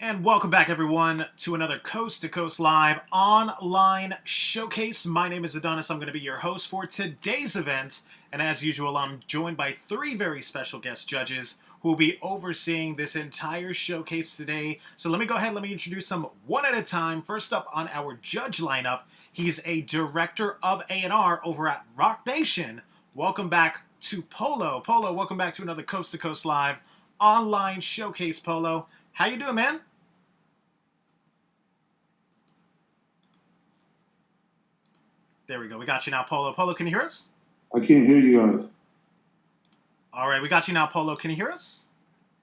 And welcome back, everyone, to another Coast to Coast Live online showcase. My name is Adonis. I'm going to be your host for today's event. And as usual, I'm joined by three very special guest judges who will be overseeing this entire showcase today. So let me go ahead, let me introduce them one at a time. First up on our judge lineup, he's a director of A&R over at Rock Nation. Welcome back to Polo. Polo, welcome back to another Coast to Coast Live online showcase, Polo. How you doing, man? There we go. We got you now, Polo. Polo, can you hear us? I can't hear you guys. All right, we got you now, Polo. Can you hear us?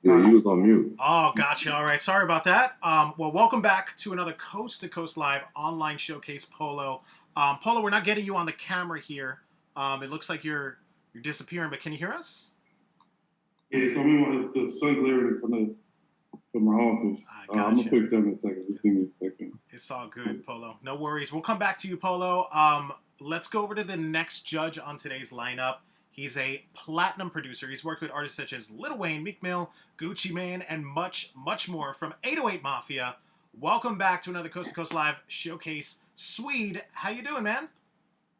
Yeah, you was on mute. Oh, gotcha. All right, sorry about that. Well, welcome back to another Coast to Coast Live online showcase, Polo. Polo, we're not getting you on the camera here. It looks like you're disappearing, but can you hear us? Yeah, it's the sun glaring from my office. Gotcha. I'm gonna fix that in a second. Just give me a second. It's all good, Polo. No worries. We'll come back to you, Polo. Let's go over to the next judge on today's lineup. He's a platinum producer. He's worked with artists such as Lil Wayne, Meek Mill, Gucci Mane, and much, much more from 808 Mafia. Welcome back to another Coast to Coast Live showcase. Swede, how you doing, man?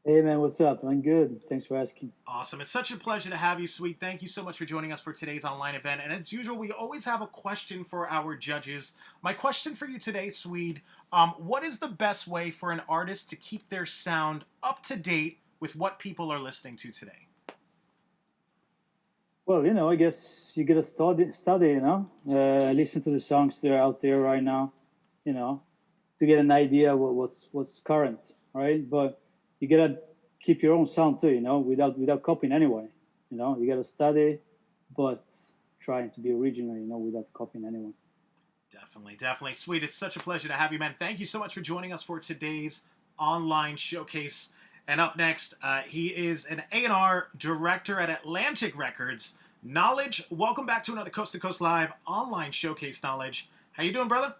Hey, man, what's up? I'm good. Thanks for asking. Awesome. It's such a pleasure to have you, Swede. Thank you so much for joining us for today's online event. And as usual, we always have a question for our judges. My question for you today, Swede, what is the best way for an artist to keep their sound up to date with what people are listening to today? Well, I guess you gotta study, listen to the songs that are out there right now, to get an idea what's current, right? But you gotta keep your own sound too, without copying anyone. You gotta study, but trying to be original, without copying anyone. Definitely. Sweet. It's such a pleasure to have you, man. Thank you so much for joining us for today's online showcase. And up next, he is an A&R director at Atlantic Records. Knowledge, welcome back to another Coast to Coast Live online showcase, Knowledge. How you doing, brother?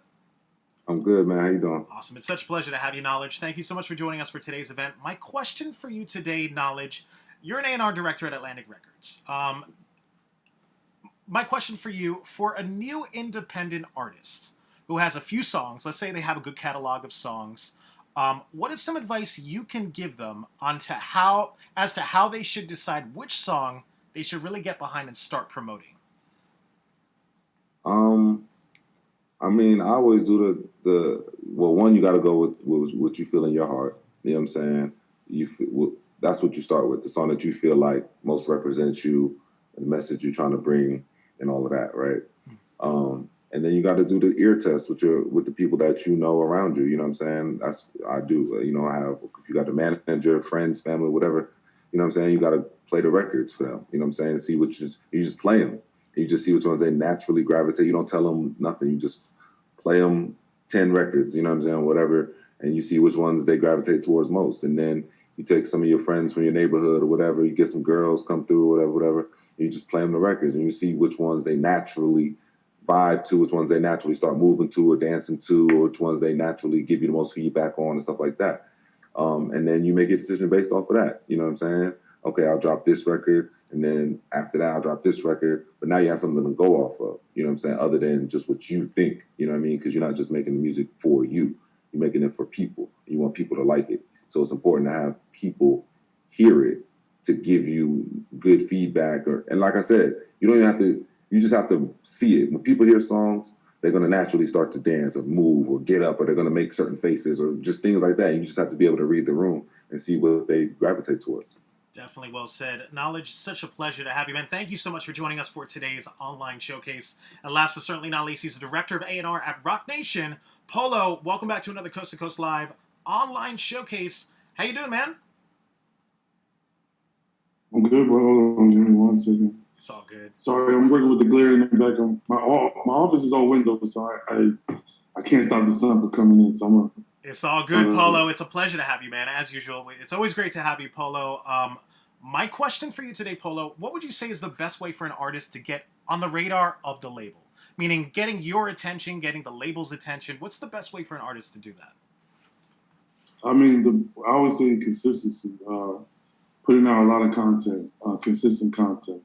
I'm good, man. How you doing? Awesome. It's such a pleasure to have you, Knowledge. Thank you so much for joining us for today's event. My question for you today, Knowledge, you're an A&R director at Atlantic Records. My question for you, for a new independent artist who has a few songs, let's say they have a good catalog of songs, what is some advice you can give them as to how they should decide which song they should really get behind and start promoting? I always do one, you got to go with what you feel in your heart. You know what I'm saying? That's what you start with, the song that you feel like most represents you, and the message you're trying to bring, and all of that, right? And then you got to do the ear test with the people that you know around you. You know what I'm saying? I do. If you got a manager, friends, family, whatever, you know what I'm saying? You got to play the records for them. You know what I'm saying? See you just play them. You just see which ones they naturally gravitate. You don't tell them nothing. You just play them 10 records, you know what I'm saying, whatever, and you see which ones they gravitate towards most. And then you take some of your friends from your neighborhood or whatever, you get some girls come through, whatever, and you just play them the records, and you see which ones they naturally vibe to, which ones they naturally start moving to or dancing to, or which ones they naturally give you the most feedback on and stuff like that. And then you make a decision based off of that, you know what I'm saying? Okay, I'll drop this record, and then after that, I'll drop this record. But now you have something to go off of, you know what I'm saying, other than just what you think, you know what I mean? Because you're not just making the music for you. You're making it for people. You want people to like it. So it's important to have people hear it to give you good feedback. And like I said, you just have to see it. When people hear songs, they're going to naturally start to dance or move or get up, or they're going to make certain faces or just things like that. You just have to be able to read the room and see what they gravitate towards. Definitely well said. Knowledge, such a pleasure to have you, man. Thank you so much for joining us for today's online showcase. And last but certainly not least, he's the director of A&R at Rock Nation. Polo, welcome back to another Coast to Coast Live online showcase. How you doing, man? I'm good, bro. Hold on, give me 1 second. It's all good. Sorry, I'm working with the glare in the back. My office is all windows, so I can't stop the sun from coming in. So It's all good, Polo. It's a pleasure to have you, man. As usual, it's always great to have you, Polo. My question for you today, Polo, what would you say is the best way for an artist to get on the radar of the label? Meaning getting your attention, getting the label's attention. What's the best way for an artist to do that? I always say consistency. Putting out a lot of content, consistent content.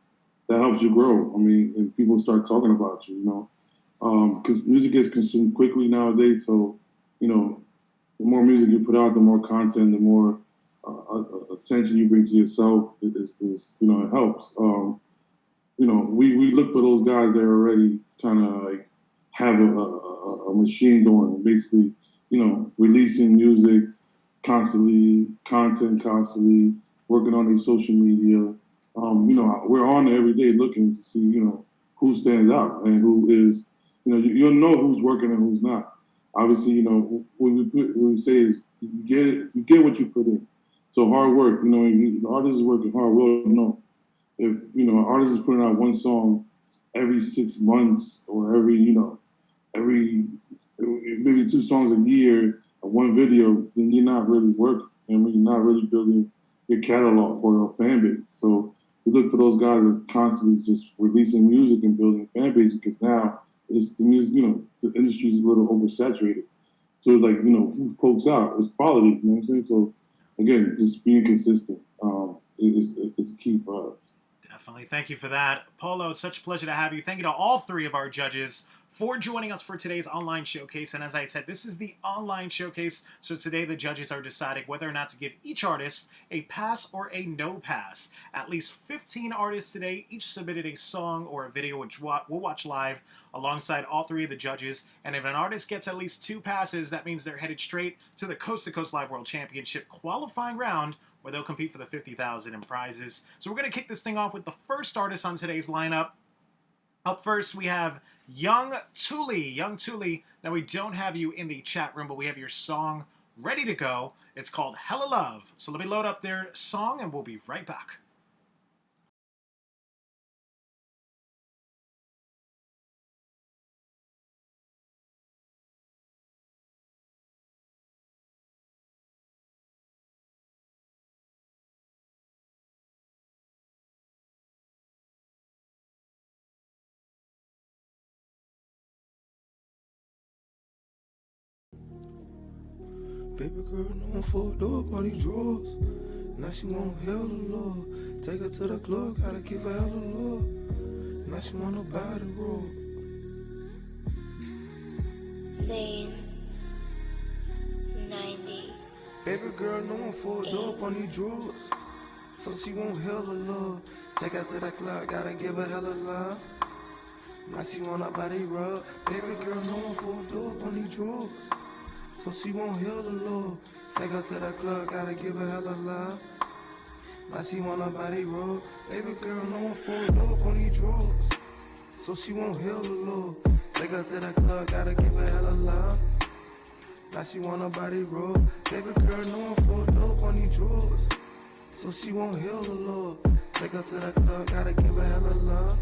That helps you grow. And people start talking about you, because music gets consumed quickly nowadays. So, you know, the more music you put out, the more content, the more attention you bring to yourself. Is you know, it helps. You know, we look for those guys that are already kind of like have a machine going, basically, you know, releasing music constantly, content constantly, working on their social media. You know, we're on there every day looking to see, you know, who stands out and who is, you know, you'll know who's working and who's not. Obviously, you know, what we say is you get what you put in. So hard work, you know, the artist is working hard. We'll know if, you know, an artist is putting out one song every 6 months or every, you know, every maybe 2 songs a year or one video, then you're not really working. I mean, you're not really building your catalog or your fan base. So we look for those guys as constantly just releasing music and building a fan base, because now it's the music, you know, the industry is a little oversaturated. So it's like, you know, who pokes out? It's quality, you know what I'm saying? So again, just being consistent is key for us. Definitely. Thank you for that. Polo, it's such a pleasure to have you. Thank you to all three of our judges for joining us for today's online showcase. And as I said, this is the online showcase. So today the judges are deciding whether or not to give each artist a pass or a no pass. At least 15 artists today, each submitted a song or a video which we'll watch live alongside all three of the judges. And if an artist gets at least 2 passes, that means they're headed straight to the Coast to Coast Live World Championship qualifying round, where they'll compete for the $50,000 in prizes. So we're going to kick this thing off with the first artist on today's lineup. Up first, we have Young Thule. Young Thule, now we don't have you in the chat room, but we have your song ready to go. It's called Hella Love. So let me load up their song, and we'll be right back. Baby girl, no one fucked up all these drugs. Now she want hell of love. Take her to the club, gotta give her hell of love. Now she want a body roll. Scene 90. Baby girl, no one fucked up on these drugs. So she want hell of love. Take her to the club, gotta give her hell of love. Now she want a body rub. Baby girl, no one fucked up on these drugs. So she want hell of love. Take her to the club, gotta give her hell of love. Now she want a body rub. Baby girl, no one fucked up on these drugs. So she want hell of love. Take her to the club, gotta give her hell of love. Now she want a body rub. Baby girl, no one fucked up on these drugs. So she want hell of love. Take her to the club, gotta give her hell of love.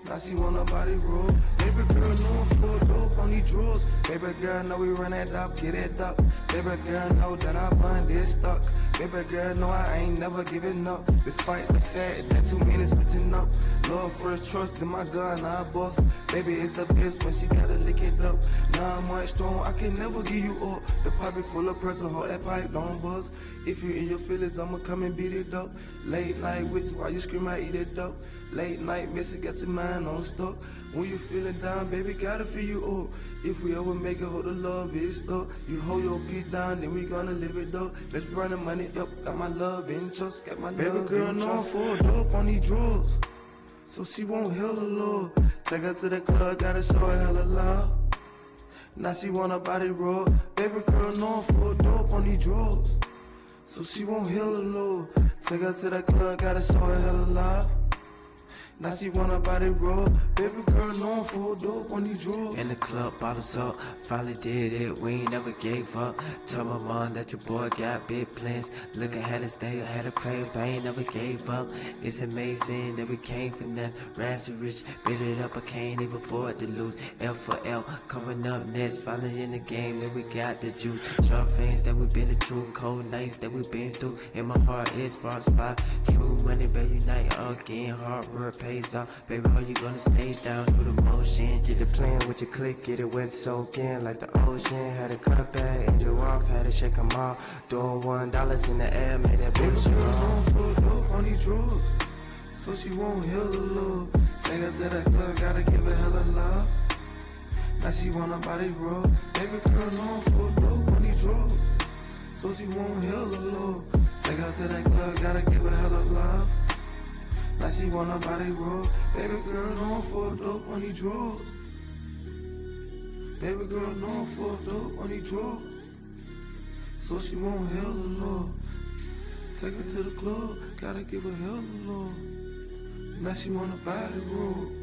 Now she want a body roll. Baby girl, no one fucked up on these drugs. Baby girl, know we run that up, get it up. Baby girl, know that I bun this stuck. Baby girl, know I ain't never giving up. Despite the fact that 2 minutes switching up. Love first, trust in my gun, I bust. Baby, it's the best when she gotta lick it up. 9 months strong, I can never give you up. The pipe is full of pressure, hold that pipe, don't bust. If you in your feelings, I'ma come and beat it up. Late night with you, while you scream, I eat it up. Late night missing, got your mind on stuck. When you feeling down, baby, gotta feel you up. If we ever make it, hold the love is stuck. You hold your peace down, then we gonna live it up. Let's run the money up, got my love in trust, got my baby love girl, no fucked up on these drugs. So she want hell of love. Take her to the club, gotta show her hella love. Now she want a body rub. Baby girl, no fucked up on these drugs. So she want hell of love. Take her to the club, gotta show her hella love. Now she want a body roll. Baby girl, no one fucked up on these drugs. In the club, bottles up, finally did it, we ain't never gave up. Tell my mom that your boy got big plans. Look ahead and stay ahead of crave, but I ain't never gave up. It's amazing that we came from that. Rassy rich, build it up, I can't even afford to lose. L for L, coming up next, finally in the game, that we got the juice. Sharp things that we been through, cold nights that we been through. In my heart is sparks fire, true money, baby, unite again. Hard work pays off, baby, how you gonna stay down through the motion? Get the plan with your click, get it wet, soak in like the ocean. Had a cut back, angel off, had to shake them all. Doing $1 in the air, made that baby bullshit girl, wrong. no fucked up on these drugs. So she want hella love. Take her to the club, gotta give her hella love. Now she want a body rub. Baby girl known for dope on these drugs. So she won't heal the love. Take her to that club, gotta give her hella love. Now she want a body rub. Baby girl known for dope on these drugs. Baby girl known for dope on these drugs. So she won't heal the love. Take her to the club, gotta give her hella love. Now she want a body rub.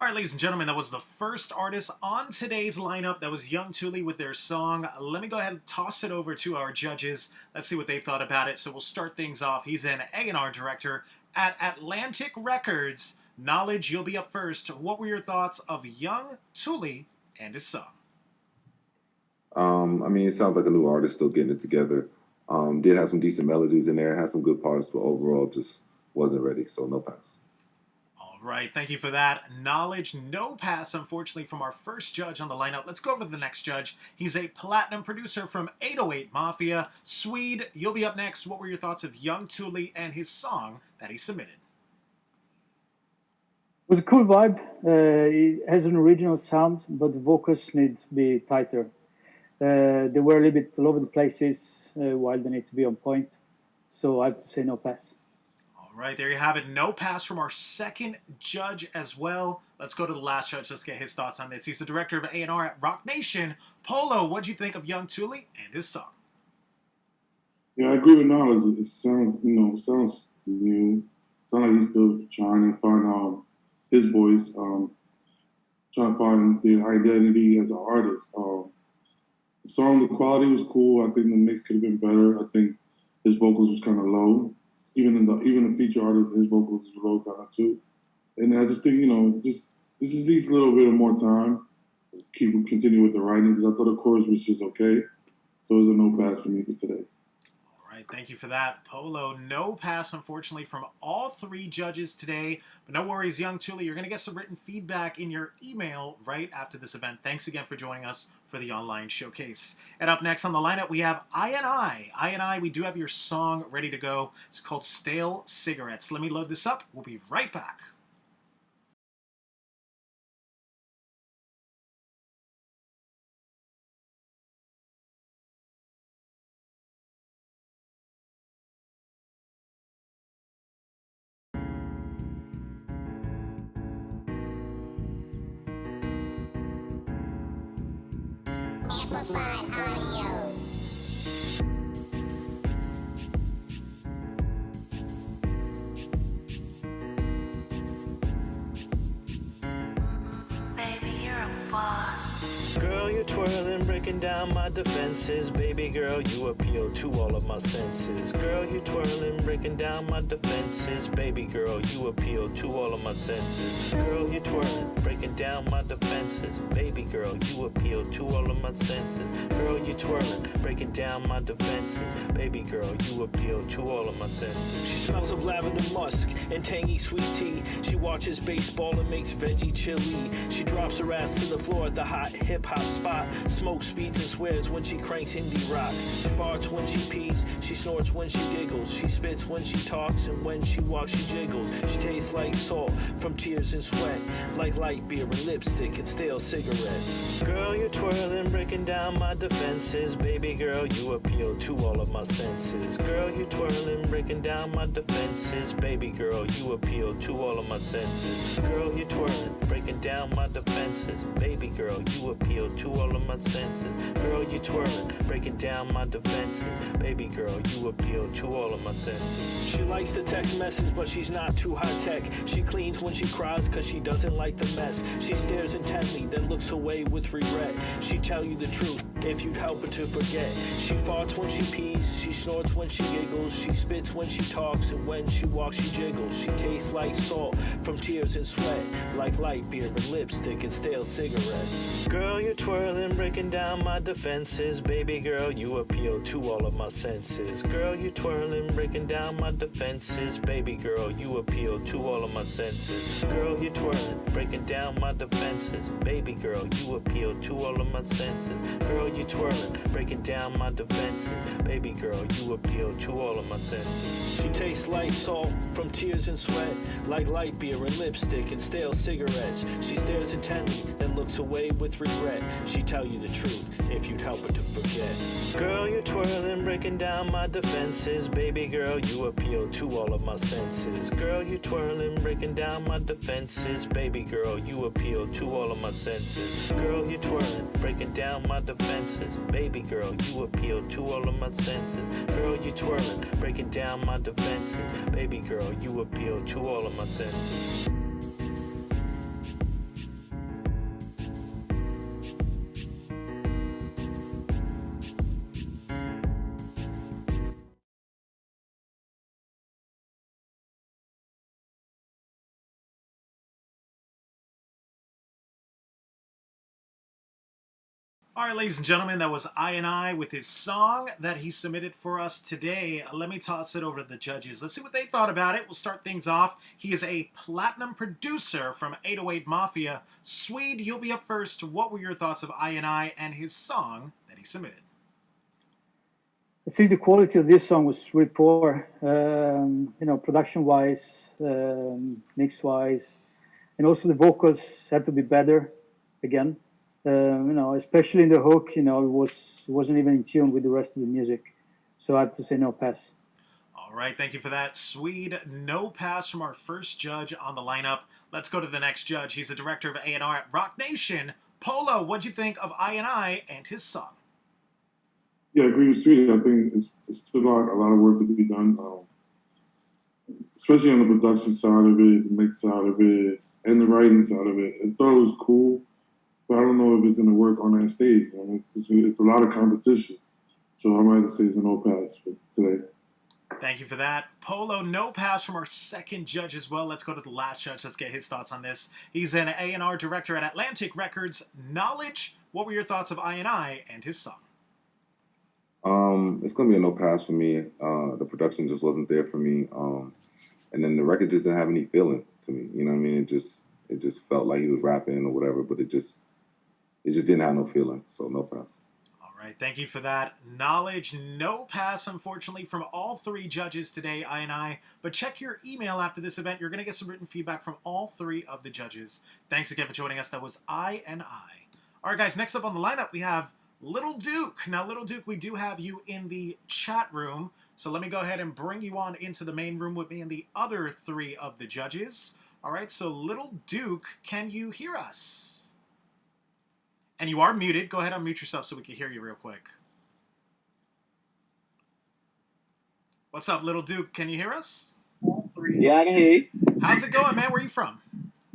All right, ladies and gentlemen, that was the first artist on today's lineup. That was Young Thule with their song. Let me go ahead and toss it over to our judges. Let's see what they thought about it. So we'll start things off. He's an A&R director at Atlantic Records. Knowledge, you'll be up first. What were your thoughts of Young Thule and his song? I mean, it sounds like a new artist still getting it together. Did have some decent melodies in there, had some good parts, but overall just wasn't ready, so no pass. All right, thank you for that. Knowledge, no pass, unfortunately, from our first judge on the lineup. Let's go over to the next judge. He's a platinum producer from 808 Mafia. Swede, you'll be up next. What were your thoughts of Young Thule and his song that he submitted? It was a cool vibe. It has an original sound, but the vocals need to be tighter. They were a little bit all over the places while they need to be on point. So I have to say no pass. All right, there you have it. No pass from our second judge as well. Let's go to the last judge. Let's get his thoughts on this. He's the director of A&R at Rock Nation. Polo, what'd you think of Young Thule and his song? Yeah, I agree with Knowledge. It sounds, sounds new. Sounds like he's still trying to find his voice, trying to find the identity as an artist. The song, the quality was cool. I think the mix could have been better. I think his vocals was kind of low. Even the feature artist, his vocals was low kind of too. And I just think, this needs a little bit of more time. Continue with the writing because I thought the chorus was just okay. So it was a no pass for me for today. All right, thank you for that. Polo, no pass, unfortunately, from all three judges today. But no worries, Young Thule, you're going to get some written feedback in your email right after this event. Thanks again for joining us for the online showcase. And up next on the lineup, we have I&I. I&I, we do have your song ready to go. It's called Stale Cigarettes. Let me load this up. We'll be right back. Amplified audio. Baby, you're a boss. Girl, you're twirling, breaking down my defenses. Baby girl, you appeal to all of my senses. Girl, you're twirling, breaking down my defenses. Baby girl, you appeal to all of my senses. Girl, you're twirling, breaking down my defenses. Baby girl, you appeal to all of my senses. Girl, you're twirling, breaking down my defenses. Baby girl, you appeal to all of my senses. She smells of lavender musk and tangy sweet tea. She watches baseball and makes veggie chili. She drops her ass to the floor at the hot hip-hop spot. Smokes, speeds, and swears when she cranks indie rock. She farts when she pees. She snorts when she giggles. She spits when she talks, and when she walks, she jiggles. She tastes like salt from tears and sweat, like light beer and lipstick and stale cigarettes. Girl, you're twirling, breaking down my defenses. Baby girl, you appeal to all of my senses. Girl, you're twirling, breaking down my defenses. Baby girl, you appeal to all of my senses. Girl, you're twirling, breaking down my defenses. Baby girl, you appeal to all of my senses. Girl, you're twirling, breaking down my defenses. Baby girl, you appeal to all of my senses. She likes to text message, but she's not too high tech. She cleans when she cries, cause she doesn't like the mess. She stares intently, then looks away with regret. She tell you the truth, if you'd help her to forget. She farts when she pees, she snorts when she giggles. She spits when she talks, and when she walks she jiggles. She tastes like salt from tears and sweat, like light beer and lipstick and stale cigarettes. Girl, you're twirling, breaking down my defenses. Baby girl, you appeal to all of my senses. Girl, you're twirling, breaking down my defenses. Baby girl, you appeal to all of my senses. Girl, you're twirling, breaking down my defenses. Baby girl, you appeal to all of my senses. Girl, you're twirling, breaking down my defenses. Baby girl, you appeal to all of my senses. She tastes like salt from tears and sweat, like light beer and lipstick and stale cigarettes. She stares intently, then looks away with regret. She tell you the truth if you'd help her to forget. Girl, you're twirling, breaking down my defenses. Baby girl, you appeal to all of my senses. Girl, you're twirling, breaking down my defenses. Baby girl, you appeal to all of my senses. Girl, you're twirling, breaking down my defenses. Baby girl, you appeal to all of my senses. Girl, you're twirling, breaking down my defenses. Baby girl, you appeal to all of my senses. All right, ladies and gentlemen, that was I with his song that he submitted for us today. Let me toss it over to the judges. Let's see what they thought about it. We'll start things off. He is a platinum producer from 808 Mafia. Swede, you'll be up first. What were your thoughts of I and his song that he submitted? I think the quality of this song was really poor, production-wise, mix-wise, and also the vocals had to be better again. Especially in the hook, it wasn't even in tune with the rest of the music. So I had to say no pass. All right, thank you for that. Swede, no pass from our first judge on the lineup. Let's go to the next judge. He's a director of A&R at Rock Nation. Polo, what'd you think of I and his song? Yeah, I agree with Swede. I think it's still a lot of work to be done, especially on the production side of it, the mix side of it, and the writing side of it. I thought it was cool. But I don't know if it's going to work on that stage. It's a lot of competition. So I might have to say it's a no pass for today. Thank you for that. Polo, no pass from our second judge as well. Let's go to the last judge. Let's get his thoughts on this. He's an A&R director at Atlantic Records. Knowledge, what were your thoughts of I and his song? It's going to be a no pass for me. The production just wasn't there for me. And then the record just didn't have any feeling to me. You know what I mean? It just felt like he was rapping or whatever, but it just didn't have no feeling, so no pass. All right, thank you for that. Knowledge, no pass, unfortunately, from all three judges today, I. But check your email after this event. You're going to get some written feedback from all three of the judges. Thanks again for joining us. That was I. All right, guys, next up on the lineup, we have Little Duke. Now, Little Duke, we do have you in the chat room, so let me go ahead and bring you on into the main room with me and the other three of the judges. All right, so Little Duke, can you hear us? And you are muted. Go ahead and unmute yourself so we can hear you real quick. What's up, Little Duke? Can you hear us? Yeah, I can hear you. How's it going, man? Where are you from?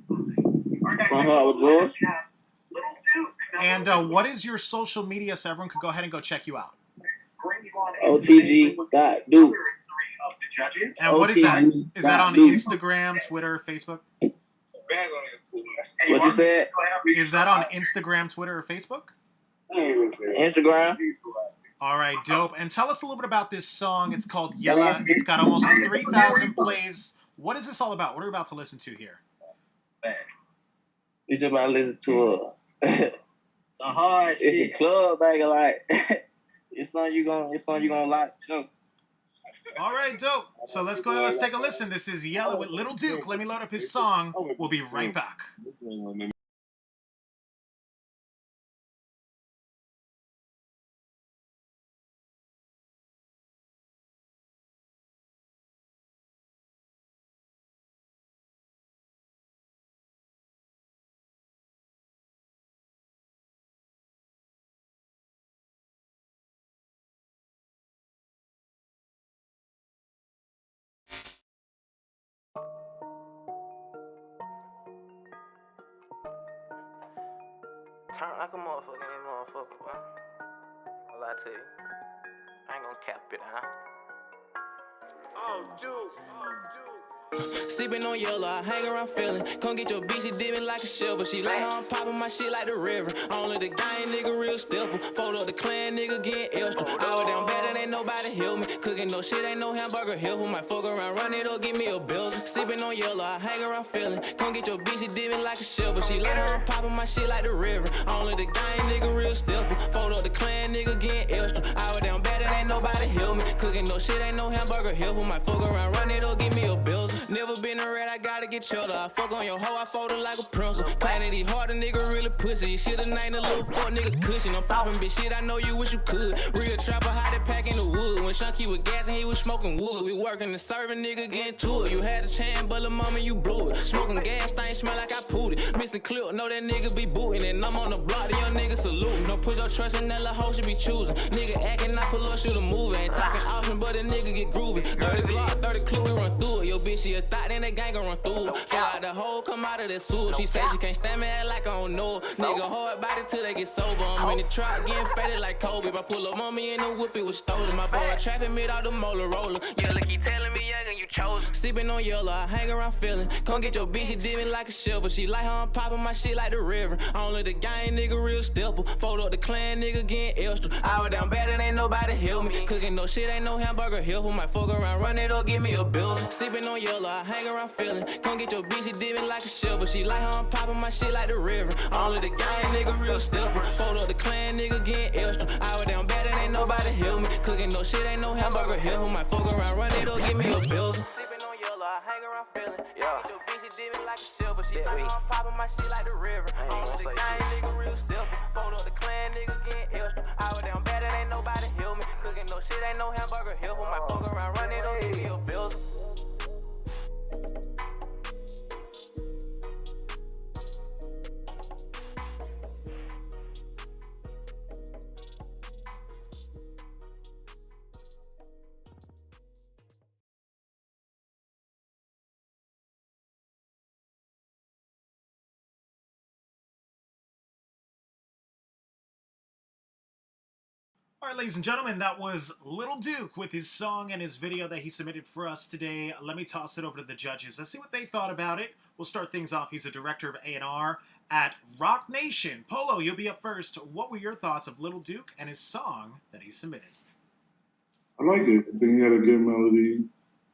From Howard, Georgia. And what is your social media so everyone could go ahead and go check you out? OTG.Duke. And what is that? Is that on Instagram, Twitter, Facebook? What you said? Is that on Instagram, Twitter, or Facebook? Instagram. All right, dope. And tell us a little bit about this song. It's called Yella. It's got almost 3,000 plays. What is this all about? What are we about to listen to here? We just about to listen to some hard shit. It's a club banger, like it's something you gonna like. Sure. All right, dope. So let's go ahead. Let's take a listen. This is Yella with Little Duke. Let me load up his song. We'll be right back. Turn like a motherfucker, bro. I'll lie to you. I ain't gonna cap it, huh? Oh, dude. Sipping on yellow, I hang around feeling. Come get your bitch, she dipping like a shovel. She like how I'm popping my shit like the river. Only the gang nigga real stepper. Fold up the clan nigga getting extra. I was down bad and ain't nobody help me. Cooking no shit, ain't no hamburger help. Might fuck around, run it or give me a bill. Sipping on yellow, I hang around feeling. Come get your bitch, she dipping like a shovel. She like how I'm popping my shit like the river. Only the gang nigga real stepper. Fold up the clan nigga getting extra. I was down bad and ain't nobody help me. Cooking no shit, ain't no hamburger help. Might fuck around, run it or give me a bill. Never been a rat, I gotta get cheddar. I fuck on your hoe, I fold it like a pencil. Planning these hard, a nigga really pussy. You shoulda named a little fuck nigga cushion. I'm popping bitch shit, I know you wish you could. Real trapper, how they pack in the wood. When Shunky was gassing, he was smoking wood. We working and serving, nigga getting to it. You had a chance, but the moment you blew it. Smoking gas, thing smell like I pooed it. Missing clip, know that nigga be booting. And I'm on the block, the young nigga salute. Don't put your trust in that little hoe, should be choosing. Nigga acting, I pull up, shoot a movie. Ain't talking option, but a nigga get groovy. 30 Glock, 30 clue, we run through it. Yo bitch, she a thought, then that gang gon' run through it. Pull out the hole, come out of that sewer. She say she can't stand me, act like I don't know her. Nigga hard body till they get sober. I'm in the trap, getting faded like Kobe. If I pull up on me in the whip, it was stolen. My boy trapping me out the molar roller. Yeah, look, he telling me young and you chose. Sipping on yellow, I hang around feeling. Come get your bitch, she dipping like a shovel. She like how I'm popping my shit like the river. Only the gang nigga real stepper. Fold up the clan nigga getting extra. I was down bad and ain't nobody help me. Cooking no shit, ain't no hamburger help. Might fuck around, run it or give me a bill. Sipping on yellow, I hang around feeling. Come get your bitch, she dipping like a shovel. She like how I'm popping my shit like the river. Only the gang nigga real stepper. Fold up the clan nigga getting extra. I was down bad and ain't nobody help me. Cooking no shit, ain't no hamburger help. Might fuck around, run it or give me a bill. Sipping on yellow, I hang around feeling. Yeah. Get your bitch, she dipping like a shovel. She like how I'm popping my shit like the river. Only the gang nigga real stepper. Fold up the clan nigga getting extra. I was down bad and ain't nobody help me. Cooking no shit, ain't no hamburger help. Might fuck around, run it or give me a bill. All right, ladies and gentlemen, that was Little Duke with his song and his video that he submitted for us today. Let me toss it over to the judges. Let's see what they thought about it. We'll start things off. He's a director of A&R at Rock Nation. Polo, you'll be up first. What were your thoughts of Little Duke and his song that he submitted? I like it. I think he had a good melody,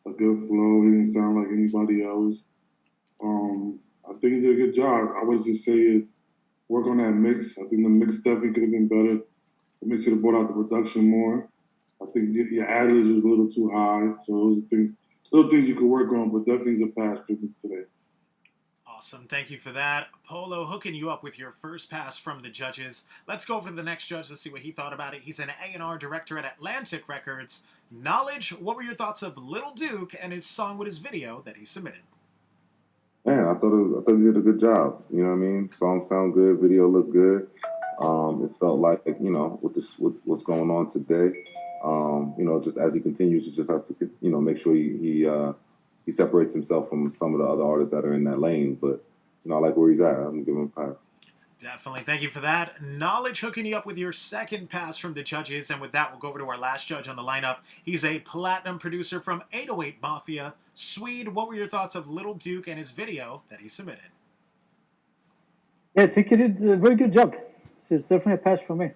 a good flow. He didn't sound like anybody else. I think he did a good job. I would just say is work on that mix. I think the mix definitely could have been better. The mix could have brought out the production more. I think your ad-libs was a little too high. So those are things, little things you could work on, but definitely is a pass for me today. Awesome. Thank you for that. Polo, hooking you up with your first pass from the judges. Let's go over to the next judge to see what he thought about it. He's an A&R director at Atlantic Records. Knowledge, what were your thoughts of Little Duke and his song with his video that he submitted? Man, I thought he did a good job. You know what I mean? Song sound good, video looked good. It felt like, you know, with what's going on today, you know, just as he continues, he just has to, you know, make sure he separates himself from some of the other artists that are in that lane. But, you know, I like where he's at. I'm going to give him a pass. Definitely. Thank you for that. Knowledge hooking you up with your second pass from the judges. And with that, we'll go over to our last judge on the lineup. He's a platinum producer from 808 Mafia. Swede, what were your thoughts of Little Duke and his video that he submitted? Yeah, I think he did a very good job. So it's definitely a pass for me.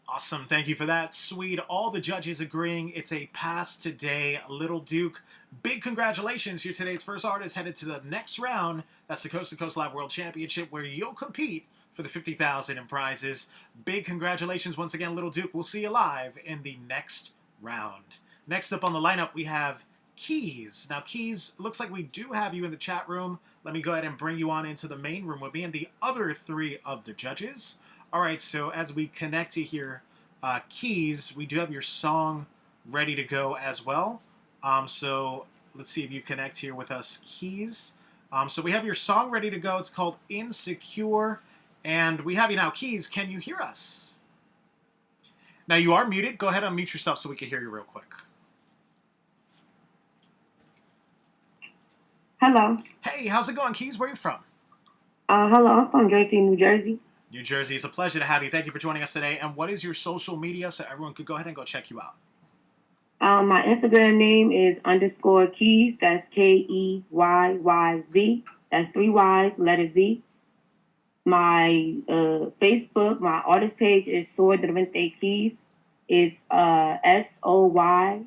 Awesome. Thank you for that, Swede. All the judges agreeing it's a pass today. Little Duke, big congratulations. You're today's first artist headed to the next round. That's the Coast to Coast Live World Championship, where you'll compete for the $50,000 in prizes. Big congratulations once again, Little Duke. We'll see you live in the next round. Next up on the lineup, we have Keys. Now, Keys, looks like we do have you in the chat room. Let me go ahead and bring you on into the main room with me and the other three of the judges. All right, so as we connect to here, Keys, we do have your song ready to go as well. So let's see if you connect here with us, Keys. So we have your song ready to go. It's called Insecure, and we have you now. Keys, can you hear us? Now, you are muted. Go ahead and unmute yourself so we can hear you real quick. Hello. Hey, how's it going, Keys? Where are you from? Hello, I'm from Jersey, New Jersey. New Jersey. It's a pleasure to have you. Thank you for joining us today. And what is your social media so everyone could go ahead and go check you out? My Instagram name is underscore keys. That's KEYYZ. That's 3 Y's, letter Z. My Facebook, my artist page is Soy Drivente Keys. It's SOY.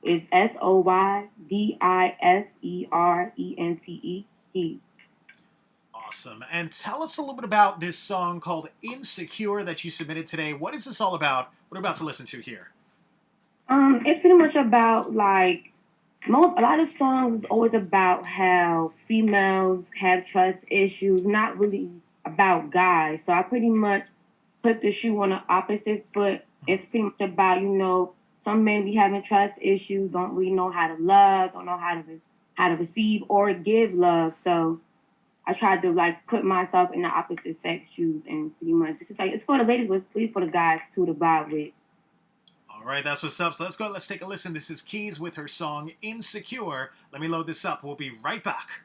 It's SOYDIFERENTE Keys. Awesome. And tell us a little bit about this song called Insecure that you submitted today. What is this all about? What are we about to listen to here? It's pretty much about like a lot of songs is always about how females have trust issues, not really about guys. So I pretty much put the shoe on the opposite foot. It's pretty much about, some men be having trust issues, don't really know how to love, don't know how to receive or give love. So I tried to like put myself in the opposite sex shoes, and pretty much it's just like it's for the ladies, but it's pretty for the guys too to vibe with. All right, that's what's up. So let's go. Let's take a listen. This is Keys with her song Insecure. Let me load this up. We'll be right back.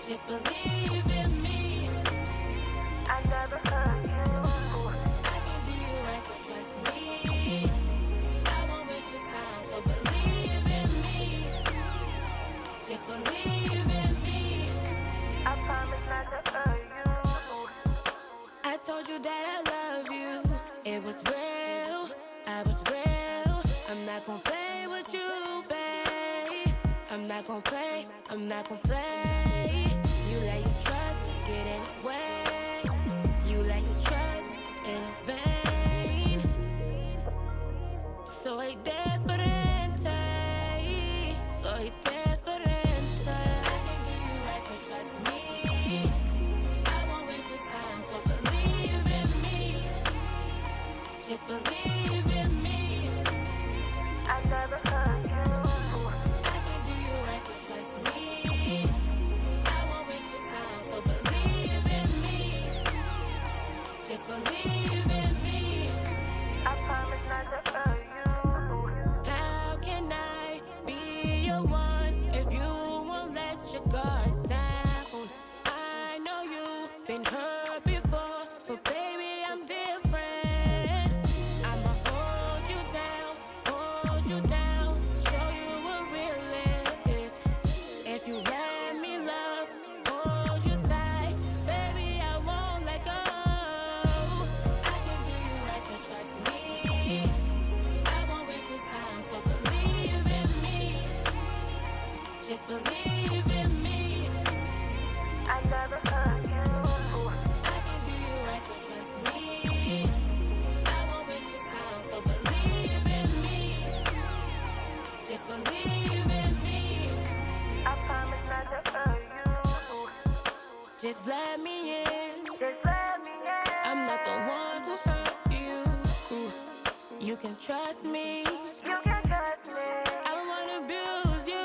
Just believe in me. I never hurt you. I can do you right, so trust me. I won't waste your time, so believe in me. Just believe in me. I promise not to hurt you. I told you that I love you. It was real. I was real. I'm not gonna play with you, babe. I'm not gonna play. I'm not gonna play. You let your trust get in the way. You let your trust in a vein. Soy diferente. Soy diferente. I can do you right, so trust me. I won't waste your time, so believe in me. Just believe in me. I never hurt you. I can do you right, so trust me. I won't waste your time, so believe in me. Just believe in me. I promise not to hurt you. How can I be your one if you won't let your guard down? I know you've been hurt before, but baby, I'm different. I'ma hold you down, show you what real is. If you let me love, hold you tight, baby, I won't let go. I can do you right, so trust me. I won't waste your time, so believe in me. Just believe in me. I never hurt you. I can do you right, so trust me. I won't waste your time, so believe in me. Just believe in me. I promise not to hurt you. Just let me in. Just let me in. I'm not the one who hurt you. You can trust me. You can trust me. I won't abuse you.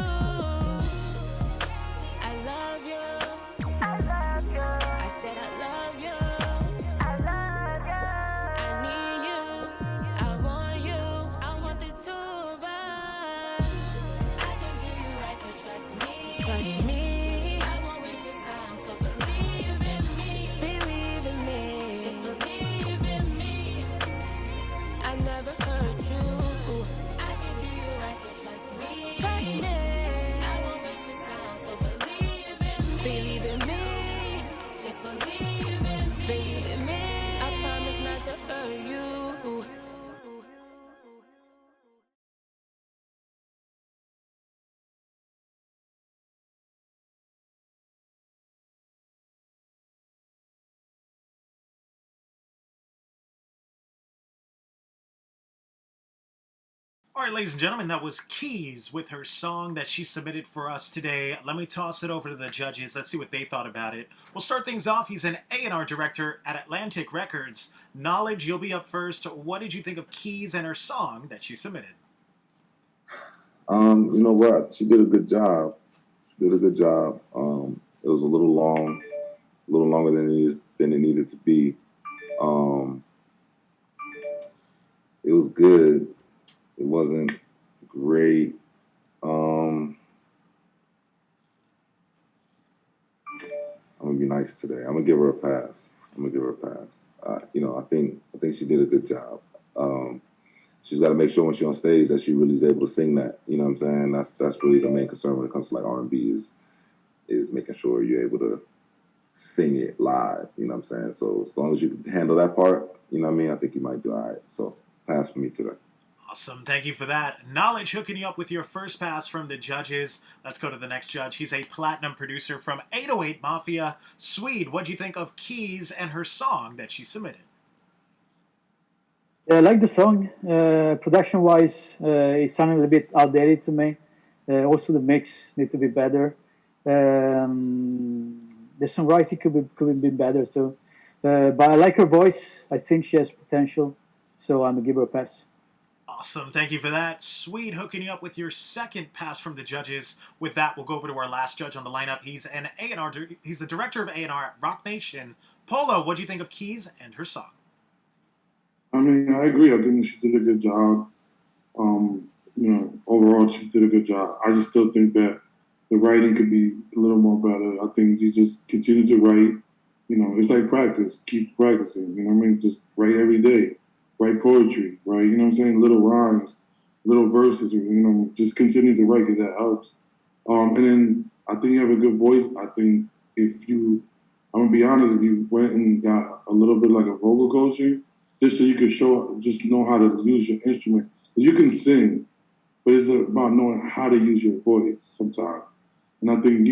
I love you. I love you. I said I love you. I love you. I need you. I want you. I want the two of us. I can do you right, so trust me. Trust me. I won't waste your time, so believe in me. Believe in me. Just believe in me. I never hurt you. I can do you right, so trust me. Trust me. I won't waste your time, so believe in me. Believe in me. Just believe in me. Believe in me. I promise not to hurt you. All right, ladies and gentlemen, that was Keys with her song that she submitted for us today. Let me toss it over to the judges. Let's see what they thought about it. We'll start things off. He's an A&R director at Atlantic Records. Knowledge, you'll be up first. What did you think of Keys and her song that she submitted? You know what? She did a good job. It was a little long, a little longer than it needed to be. It was good. It wasn't great. I'm gonna be nice today. I'm gonna give her a pass. I think she did a good job. She's got to make sure when she's on stage that she really is able to sing that. You know what I'm saying? That's really the main concern when it comes to like R&B is making sure you're able to sing it live. You know what I'm saying? So as long as you can handle that part, you know what I mean? I think you might do all right. So pass for me today. Awesome. Thank you for that. Knowledge hooking you up with your first pass from the judges. Let's go to the next judge. He's a platinum producer from 808 Mafia. Swede, what'd you think of Keys and her song that she submitted? Yeah, I like the song. Production-wise, it sounded a bit outdated to me. Also, the mix need to be better. The songwriting could be better too. But I like her voice. I think she has potential. So I'm going to give her a pass. Awesome. Thank you for that. Swede hooking you up with your second pass from the judges. With that, we'll go over to our last judge on the lineup. He's an A&R. He's the director of A&R at Rock Nation. Polo, what'd you think of Keys and her song? I mean, I agree. I think she did a good job. Overall, she did a good job. I just still think that the writing could be a little more better. I think you just continue to write. It's like practice. Keep practicing. You know what I mean? Just write every day. Write poetry, right? You know what I'm saying? Little rhymes, little verses, just continue to write because that helps. And then I think you have a good voice. I think I'm going to be honest, if you went and got a little bit like a vocal coaching, just so you could just know how to use your instrument. You can sing, but it's about knowing how to use your voice sometimes. And I think,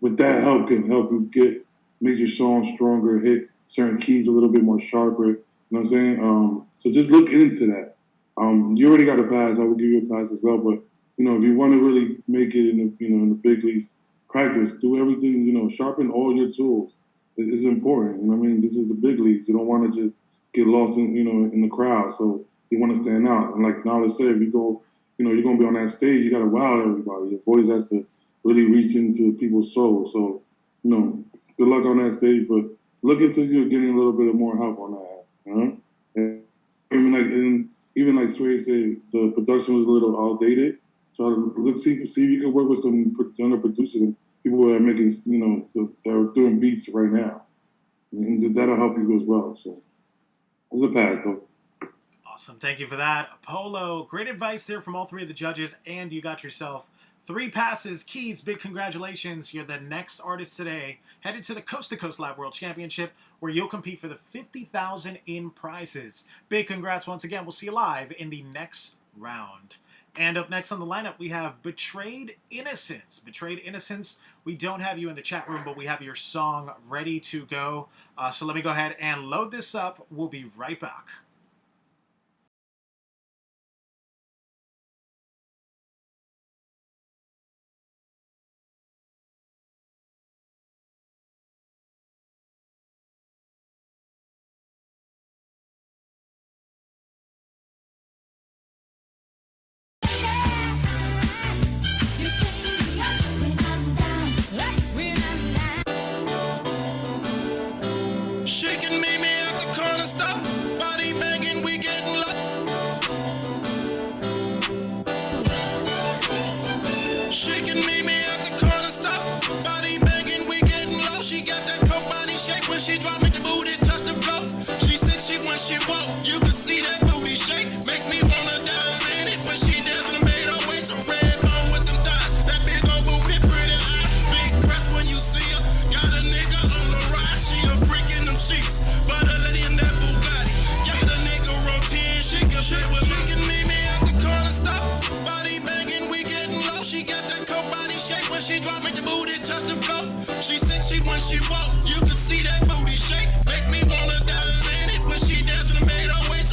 with that help can help you make your song stronger, hit certain keys a little bit more sharper. You know what I'm saying? So just look into that. You already got a pass. I would give you a pass as well. But, if you want to really make it in the big leagues, practice, do everything, sharpen all your tools. It's important. You know what I mean? This is the big leagues. You don't want to just get lost in the crowd. So you want to stand out. And like Knowledge said, if you go, you're going to be on that stage, you got to wow everybody. Your voice has to really reach into people's souls. So, good luck on that stage, but look into you getting a little bit more help on that. And even like Sway said, the production was a little outdated. So see if you can work with some younger producers and people that are making, that are doing beats right now. And that'll help you as well. So it's a pass, though. Awesome. Thank you for that. Polo, great advice there from all three of the judges, and you got yourself 3 passes. Keys, big congratulations. You're the next artist today, headed to the Coast to Coast Live World Championship, where you'll compete for the $50,000 in prizes. Big congrats once again. We'll see you live in the next round. And up next on the lineup, we have Betrayed Innocence. Betrayed Innocence, we don't have you in the chat room, but we have your song ready to go. So let me go ahead and load this up. We'll be right back. Shaking me at the corner stop, body banging, we getting low. Shaking me at the corner stop, body banging, we getting low. She got that coke body shape when she drop, make the booty touch the floor. She sexy when she walk, you could see that booty shake, make me wanna dive in it when she dancing, made her waist a red bone with them thighs. That big old booty, pretty eyes, big breast when you see her. Got a nigga on the ride, she a freak in them sheets, but a lady in that Bugatti. Got a nigga routine, she can play with me. She can meet me at the corner stop, body banging, we getting low. She got that coke body shape when she drop, make the booty touch the floor. She sexy when she walk, you could see that booty shake, make me wanna dive in it when she dancing, made her waist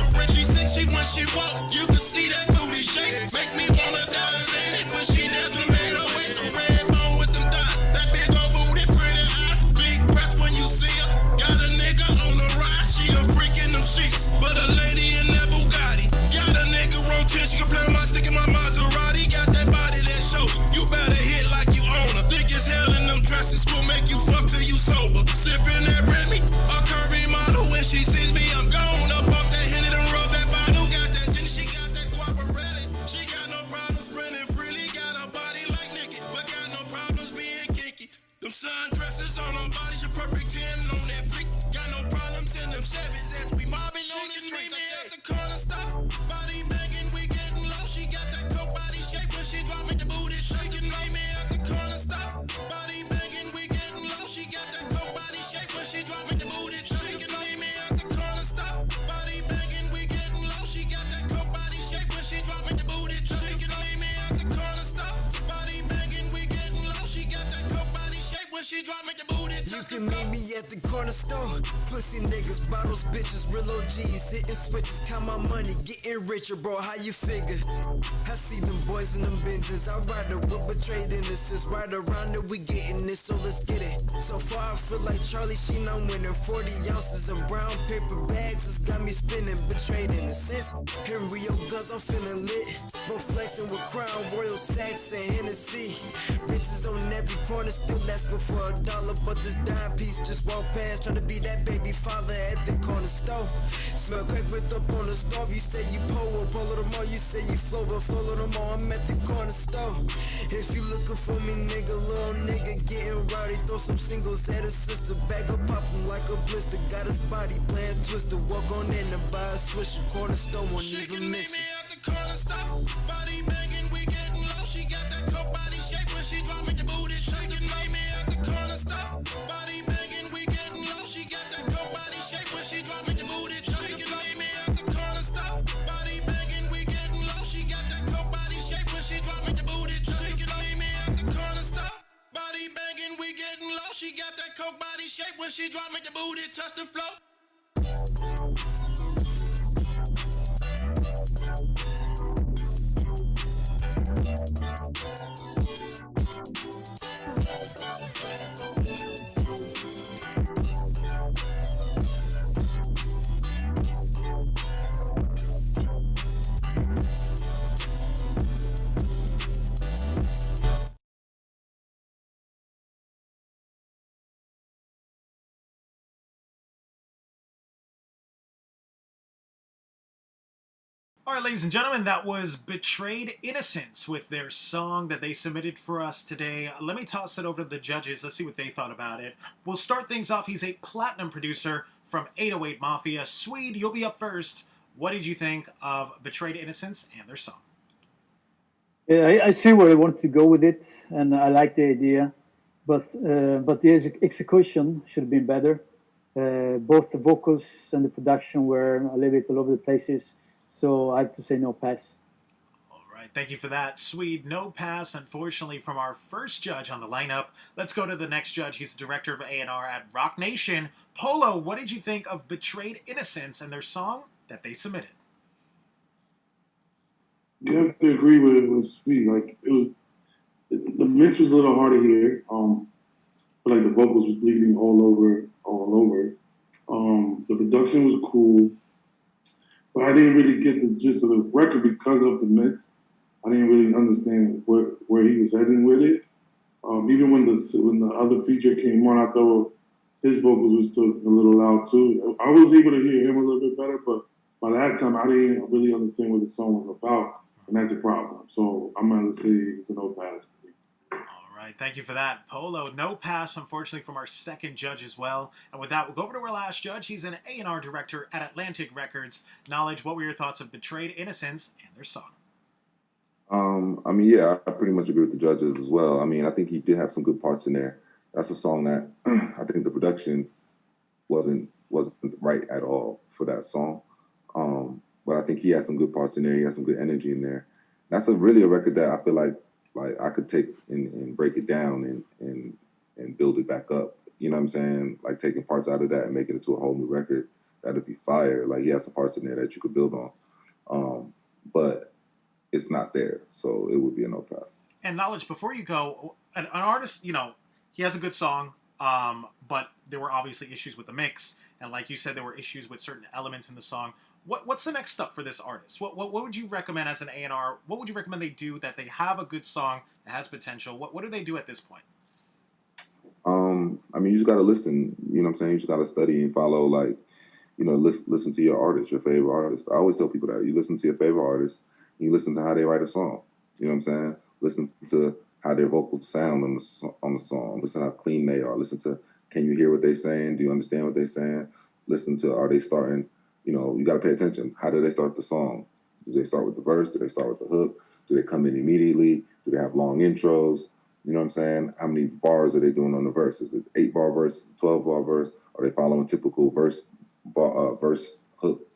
sipping that Remy. A curvy model when she sees me, I'm gone. Up off that Henny, the rub that bottle. Got that gin, she got that guaparelli. She got no problems sprinting freely. Got a body like Nicki, but got no problems being kinky. Them sundresses on her body, she perfect 10 on that freak. Got no problems in them Chevys as we mobbing on the streets. Me at the corner stop, body banging, we getting low. She got that coke body shape when she drop, make the booty shaking. Meet me at the corner stop, body banging, we getting low. She got that coke body shape when she drop, make the booty shaking. Meet me at the corner stop, body banging, we getting low. She got that coke body shape when she drop, make the booty shaking. Meet me at the corner stop, body banging, we getting low. She got that coke body shape when she drop, make the booty. You can meet me at the corner store. Pussy niggas, bottles, bitches, real OGs. Hitting switches, count my money, getting richer, bro. How you figure? I see them boys in them Benzes. I ride the whip, betrayed innocence. Right around it, we getting this, so let's get it. So far, I feel like Charlie Sheen, I'm winning. 40 ounces of brown paper bags, it's got me spinning. Betrayed innocence. In Rio guns, I'm feeling lit. Bro flexing with Crown, Royal Sacks, and Hennessy. Bitches on every corner, still asking for $1, but this dime piece just walked past, trying to be that baby father at the corner store. Smell crack with up on the stove. You say you polo tomorrow. You say you flow, but flow tomorrow. I'm at the corner store. If you looking for me, nigga, little nigga getting rowdy. Throw some singles at his sister, bag up, pop him like a blister. Got his body playing twister. Walk on in and buy a swisher. Corner store won't even miss it. At the corner stop, body banging, we getting low. She got that coke body shape when she drop, make the booty shaking. Meet me at the corner stop, body banging, we getting low. She got that coke body shape when she drop, make the booty shaking. Meet me at the corner stop, body banging, we getting low. She got that coke body shape when she drop, make the booty shaking. Meet me at the corner stop, body banging, we getting low. She got that coke body shape when she drop, make the booty touch the floor. All right, ladies and gentlemen, that was Betrayed Innocence with their song that they submitted for us today. Let me toss it over to the judges. Let's see what they thought about it. We'll start things off. He's a platinum producer from 808 Mafia. Swede, you'll be up first. What did you think of Betrayed Innocence and their song? Yeah, I see where they wanted to go with it, and I like the idea, but the execution should have been better. Both the vocals and the production were a little bit all over the places, so I have to say no pass. All right, thank you for that. Swede, no pass, unfortunately, from our first judge on the lineup. Let's go to the next judge. He's the director of A&R at Rock Nation. Polo, what did you think of Betrayed Innocence and their song that they submitted? You have to agree with Speed. Like the mix was a little hard to hear. But like the vocals was bleeding all over. The production was cool, but I didn't really get the gist of the record because of the mix. I didn't really understand where he was heading with it. Even when the other feature came on, I thought his vocals were still a little loud too. I was able to hear him a little bit better, but by that time I didn't really understand what the song was about. And that's a problem. So I'm going to say it's a no pass. All right, thank you for that. Polo, no pass, unfortunately, from our second judge as well. And with that, we'll go over to our last judge. He's an A&R director at Atlantic Records. Knowledge, what were your thoughts of Betrayed Innocence and their song? I mean, yeah, I pretty much agree with the judges as well. I mean, I think he did have some good parts in there. That's a song that I think the production wasn't right at all for that song. But I think he has some good parts in there. He has some good energy in there. That's really a record that I feel like I could take and break it down and build it back up. You know what I'm saying? Like taking parts out of that and making it to a whole new record. That'd be fire. Like he has some parts in there that you could build on. But it's not there. So it would be a no pass. And Knowledge, before you go, an artist, you know, he has a good song, but there were obviously issues with the mix. And like you said, there were issues with certain elements in the song. What's the next step for this artist? What would you recommend as an A&R? What would you recommend they do that they have a good song that has potential? What do they do at this point? I mean, you just got to listen. You know what I'm saying? You just got to study and follow, like, you know, listen to your artist, your favorite artist. I always tell people that. You listen to your favorite artist, you listen to how they write a song. You know what I'm saying? Listen to how their vocals sound on the song. Listen how clean they are. Listen to, can you hear what they're saying? Do you understand what they're saying? Listen to, are they starting, you know, you got to pay attention. How do they start the song? Do they start with the verse? Do they start with the hook? Do they come in immediately? Do they have long intros? You know what I'm saying? How many bars are they doing on the verse? Is it 8-bar verse, 12-bar verse? Are they following typical verse hook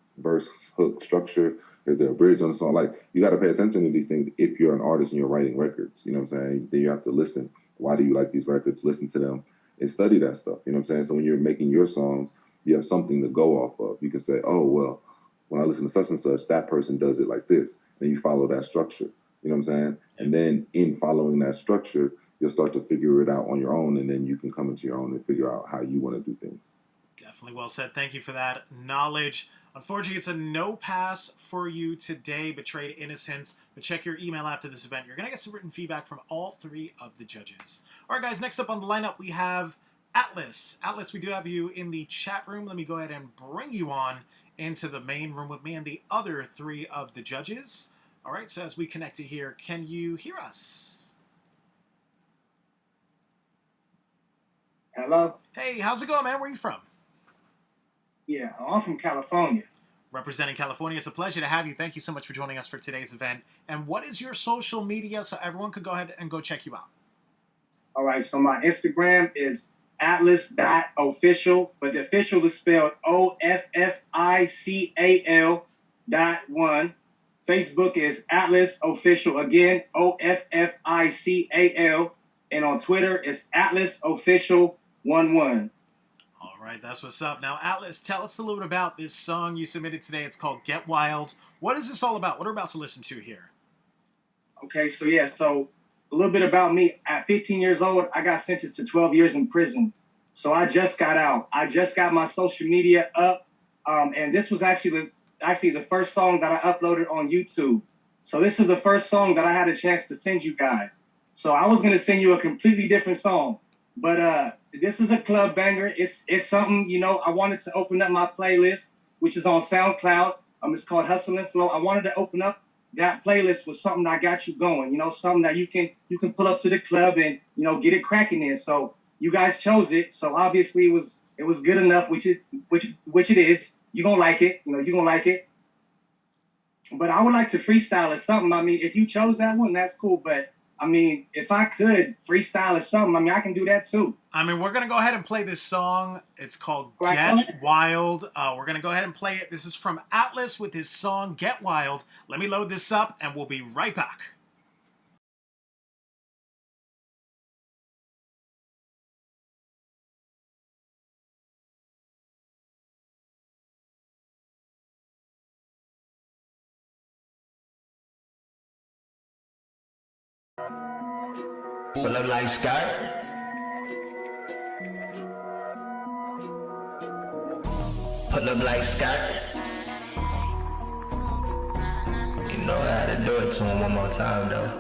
structure? Is there a bridge on the song? Like, you got to pay attention to these things if you're an artist and you're writing records. You know what I'm saying? Then you have to listen. Why do you like these records? Listen to them and study that stuff. You know what I'm saying? So when you're making your songs, you have something to go off of. You can say, oh, well, when I listen to such and such, that person does it like this. Then you follow that structure. You know what I'm saying? And then in following that structure, you'll start to figure it out on your own, and then you can come into your own and figure out how you want to do things. Definitely well said. Thank you for that knowledge. Unfortunately, it's a no pass for you today, Betrayed Innocence. But check your email after this event. You're going to get some written feedback from all 3 of the judges. All right, guys, next up on the lineup, we have Atlas. Atlas, we do have you in the chat room. Let me go ahead and bring you on into the main room with me and the other 3 of the judges. All right, so as we connect to here, can you hear us? Hello? Hey, how's it going, man? Where are you from? Yeah, I'm from California. Representing California. It's a pleasure to have you. Thank you so much for joining us for today's event. And what is your social media so everyone could go ahead and go check you out? All right, so my Instagram is atlas.official, but the official is spelled OFFICAL.1. Facebook is Atlas Official, again, OFFICAL. And on Twitter, it's Atlas Official 11. All right, that's what's up. Now, Atlas, tell us a little bit about this song you submitted today. It's called Get Wild. What is this all about? What are we about to listen to here? Okay, so a little bit about me. At 15 years old, I got sentenced to 12 years in prison. So I just got out. I just got my social media up. And this was actually the first song that I uploaded on YouTube. So this is the first song that I had a chance to send you guys. So I was going to send you a completely different song. But this is a club banger. It's something, you know, I wanted to open up my playlist, which is on SoundCloud. It's called Hustle and Flow. I wanted to open up that playlist with something that got you going, you know, something that you can pull up to the club and, you know, get it cracking in. So you guys chose it. So obviously it was good enough, which it is. You're going to like it. You know, you're going to like it. But I would like to freestyle or something. I mean, if you chose that one, that's cool. But I mean, if I could freestyle or something, I mean, I can do that too. I mean, we're going to go ahead and play this song. It's called Get Wild. We're going to go ahead and play it. This is from Atlas with his song Get Wild. Let me load this up and we'll be right back. Pull up like Scott. Pull up like Scott. You know how to do it to him one more time though.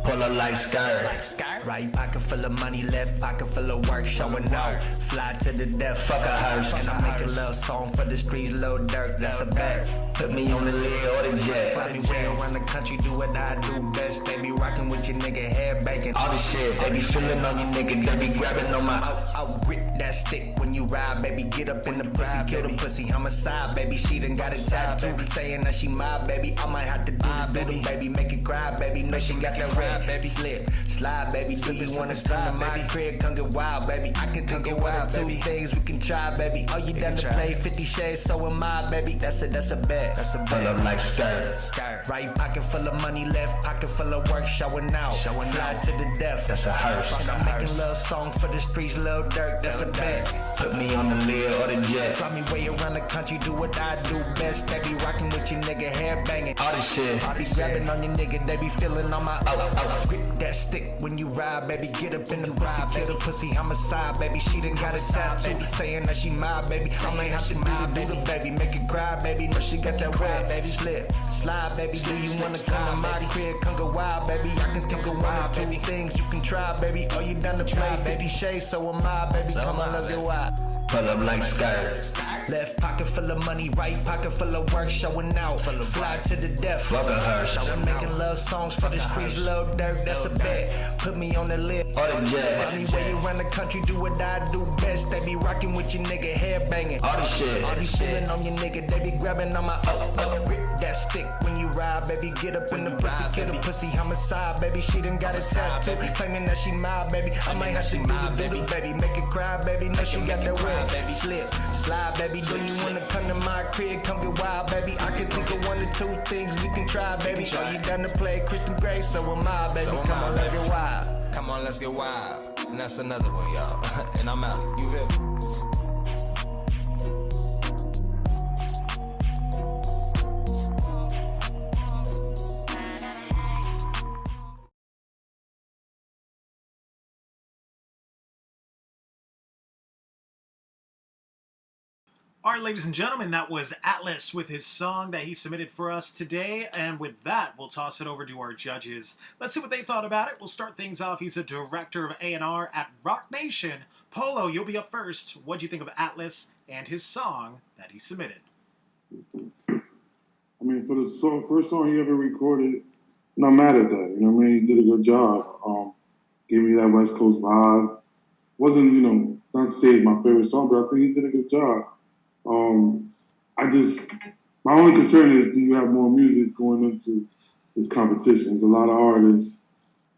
Pull up like Scott. Right pocket full of money, left pocket full of work, showing out. Fly to the death, fuck a hearse. And I make a love song for the streets, Lil Durk, that's a bet. Put me on the lid or the jet. Fly me way around the country, do what I do best. They be rocking with your nigga, head banging. All the shit, they be feeling on your nigga, they be grabbing on my out grip that stick when you ride, baby. Get up in the pussy, kill the pussy, homicide, baby. She done got it tattooed, saying that she my baby. I might have to do the baby, make it cry, baby. Know she got that red, baby. Slip, slide, baby. Do you wanna come to my crib? Come get wild, baby. I can think of one or two things we can try, baby. Oh, you down to play 50 Shades? So am I, baby. That's a bet. That's a bet. Pull up like skirt. Right pocket full of money, left pocket full of work, showing out. Fly to the death. That's a hearse. And I'm making love song for the streets, Lil Durk. That's a bet. Put me on the lid or the jet. shit. Fly me way around the country, do what I do best. They be rocking with your nigga, hair banging. All this shit. I be grabbing on your nigga, they be feeling on my grip that stick when you ride, baby. Get up in the pussy, kill the pussy, homicide, baby. She done got a tattoo, saying that she my baby. I might have to do the baby, make it cry, baby. Know she got that wet, baby. Slip, slide, baby. Do you wanna come to my crib? Come go wild, baby. I can think of one or two things you can try, baby. Are you down to play 50 Shades? So am I, baby. Come on, let's get wild. Pull up like skirt. Left pocket full of money, right pocket full of work, showing out. Fly to the death. Fucking her. I'm making love songs for the streets, little dirt, that's a bet. Put me on the list. All the jet. Fly me way around the country, do what I do best. They be rocking with your nigga, hair banging. All the shit. I be feeling on your nigga, they be grabbing on my grip that stick when you ride, baby. Get up in the pussy, kill the pussy, homicide, baby. She done got a tattoo, claiming that she my baby. I might have to do the baby, make it cry, baby. Know she got that wet, baby. Slip, slide, baby. Do you wanna come to my crib? Come get wild, baby. I can think of one or two things we can try, baby. Are you down to play Christian Grey? So am I, baby. Come on, let's get wild. Come on, let's get wild. And that's another one, y'all. And I'm out. You feel me? All right, ladies and gentlemen, that was Atlas with his song that he submitted for us today. And with that, we'll toss it over to our judges. Let's see what they thought about it. We'll start things off. He's a director of A&R at Rock Nation. Polo, you'll be up first. What'd you think of Atlas and his song that he submitted? I mean, for the first song he ever recorded, not mad at that. You know what I mean? He did a good job. Gave me that West Coast vibe. Wasn't, not to say it's my favorite song, but I think he did a good job. My only concern is, do you have more music going into this competition? There's a lot of artists,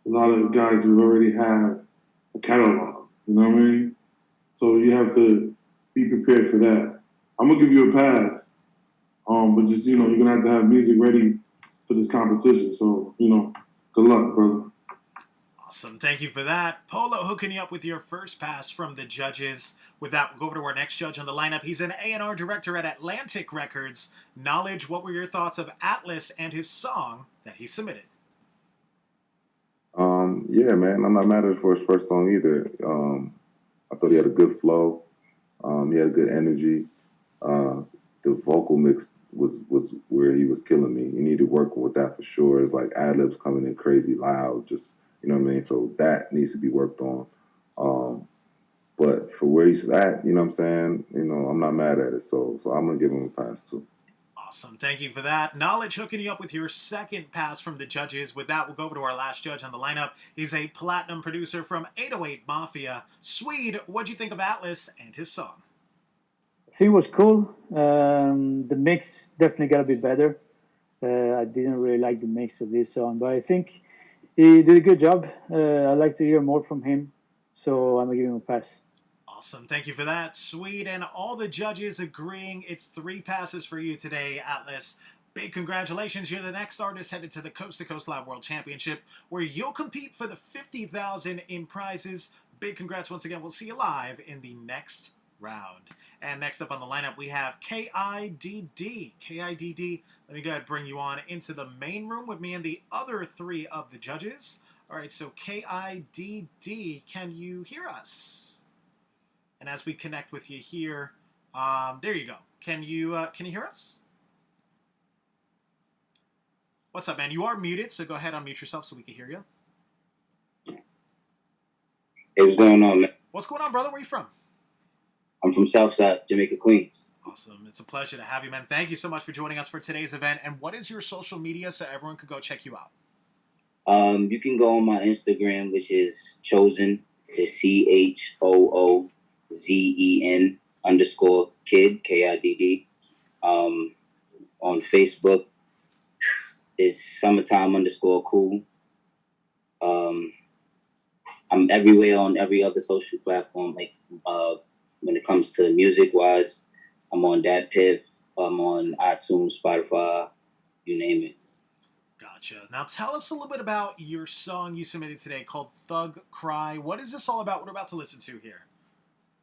a lot of guys who already have a catalog, you know what I mean? So you have to be prepared for that. I'm gonna give you a pass, but just, you're gonna have music ready for this competition. So, good luck, brother. Awesome. Thank you for that. Polo hooking you up with your first pass from the judges. With that, we'll go over to our next judge on the lineup. He's an A&R director at Atlantic Records. Knowledge, what were your thoughts of Atlas and his song that he submitted? Yeah, man, I'm not mad at it for his first song either. I thought he had a good flow. He had good energy. The vocal mix was where he was killing me. He needed work with that for sure. It's like ad-libs coming in crazy loud, just, you know what I mean? So that needs to be worked on. But for where he's at, you know what I'm saying? I'm not mad at it. So I'm going to give him a pass too. Awesome. Thank you for that. Knowledge hooking you up with your second pass from the judges. With that, we'll go over to our last judge on the lineup. He's a platinum producer from 808 Mafia. Swede, what'd you think of Atlas and his song? I think it was cool. The mix definitely got to be better. I didn't really like the mix of this song, but I think he did a good job. I'd like to hear more from him, so I'm going to give him a pass. Awesome. Thank you for that, Sweet. And all the judges agreeing it's 3 passes for you today, Atlas. Big congratulations. You're the next artist headed to the Coast to Coast Live World Championship, where you'll compete for the $50,000 in prizes. Big congrats once again. We'll see you live in the next round. And next up on the lineup, we have KIDD. KIDD, let me go ahead and bring you on into the main room with me and the other 3 of the judges. All right, so KIDD, can you hear us? And as we connect with you here, there you go. Can you hear us? What's up, man? You are muted, so go ahead and unmute yourself so we can hear you. Hey, what's going on, man? What's going on, brother? Where are you from? I'm from Southside, Jamaica, Queens. Awesome. It's a pleasure to have you, man. Thank you so much for joining us for today's event. And what is your social media so everyone could go check you out? You can go on my Instagram, which is Chosen, the CHOOZEN_kid, KIDD. On Facebook is summertime_cool. I'm everywhere on every other social platform. Like when it comes to music wise, I'm on DatPiff, I'm on iTunes, Spotify, you name it. Gotcha. Now tell us a little bit about your song you submitted today called Thug Cry. What is this all about? What we're about to listen to here?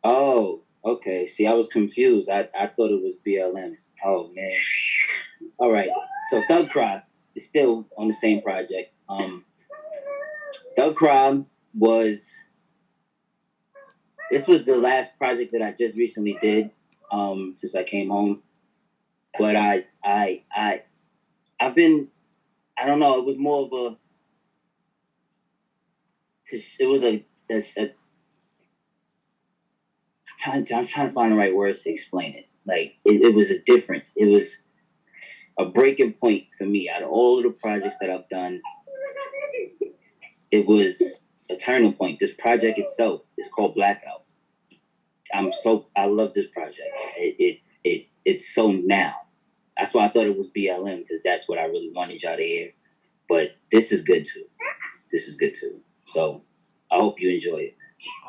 Oh, Okay, see, I was confused. I thought it was BLM. Oh man. All right. So Thug Cry is still on the same project. Thug Cry was the last project that I just recently did since I came home. But I've been, I don't know, it was more of I'm trying to find the right words to explain it. Like it was a difference. It was a breaking point for me. Out of all of the projects that I've done, it was a turning point. This project itself is called Blackout. I love this project. It's so now. That's why I thought it was BLM, because that's what I really wanted y'all to hear. But this is good too. So I hope you enjoy it.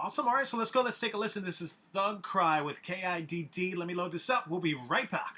Awesome. All right, so let's go. Let's take a listen. This is Thug Cry with KIDD. Let me load this up. We'll be right back.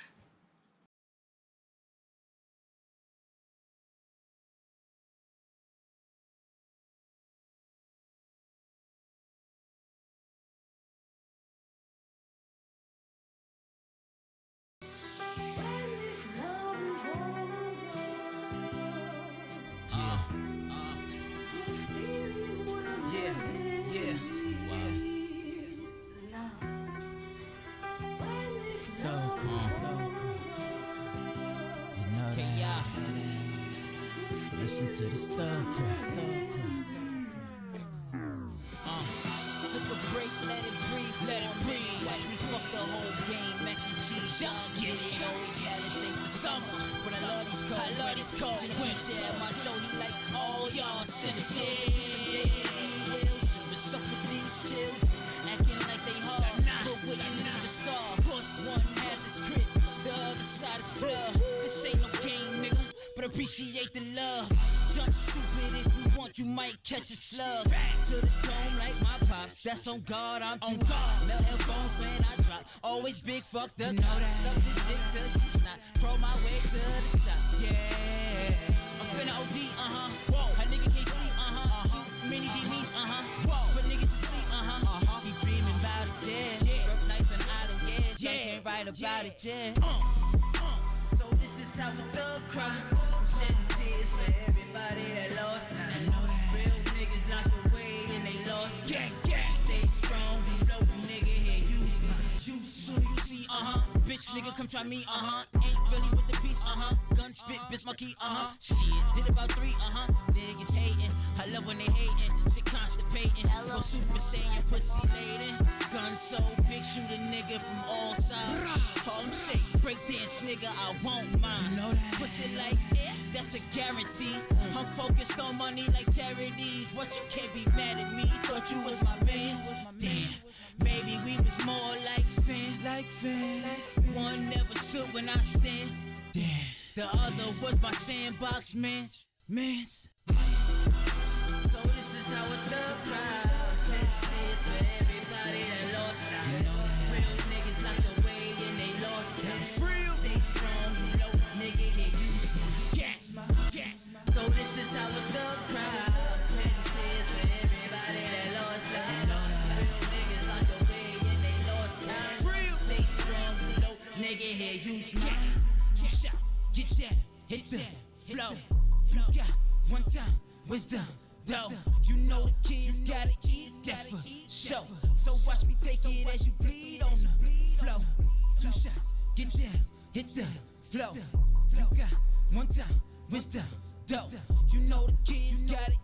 Listen to the stuff. Took a break, let it breathe. Watch me fuck the whole game, mac and cheese. Y'all get it. Always had a thing for summer, but I love these cold winter. At my show, he like all y'all sinners. What's up with these children? Acting like they hard, but wouldn't need a scar. One half is crit, the other side is slug. This ain't no game, nigga, but appreciate the love. Jump stupid if you want, you might catch a slug. To the dome like my pops, that's on guard, I'm too hard. Melting phones when I drop, always big fuck the cop. Suck this dick till she snot, throw my way to the top, yeah. I'm finna OD, whoa. A nigga can't sleep, too many demons, whoa. Put niggas to sleep, keep dreaming about it, yeah. Rough nights and idle, yeah. Some can't write about it, yeah. So this is how a thug cry. I'm shedding tears for everybody that lost. I know that real niggas locked away and they lost. Stay strong, you know a nigga here use me. So you see, bitch nigga come try me, ain't really with the peace, gun spit, bitch monkey, shit, did about 3, niggas hating, I love when they hating, shit constipating, go super saiyan, pussy laden, gun so big, shoot a nigga from all sides, Harlem shake, break dance nigga, I won't mind, you know that. Pussy like that's a guarantee, I'm focused on money like charities, what you can't be mad at me, thought you was my man, damn. Maybe we was more like fan. One never stood when I stand. Damn. The other was my sandbox mans. So this is how it does ride. Tears for everybody that lost. Real niggas locked away and they lost. Stay strong, you know, nigga, here used to. Gas. So this is how it does ride. Tears for everybody that lost. Nigga here, use me. 2 shots, get down, hit the flow. You got 1 time, wisdom, dough. You know the kids got it, that's for show. So watch me take it as you bleed on the flow. 2 shots, get down, hit the flow. You got 1 time, wisdom, dough. You know the kids got it,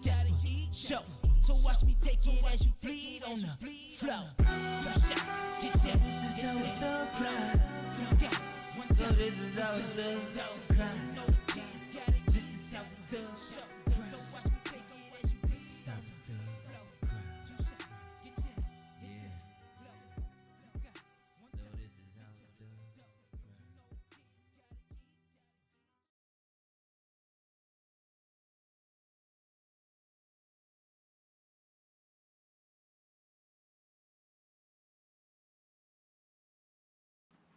that's for show. So watch me take it as you bleed on the flow. 2 shots, get down, this is how it does fly. So this is how it does cry. This is how it does cry. So watch me take it as you bleed on the flow. 2 shots, get down, hit the flow. So this is how it does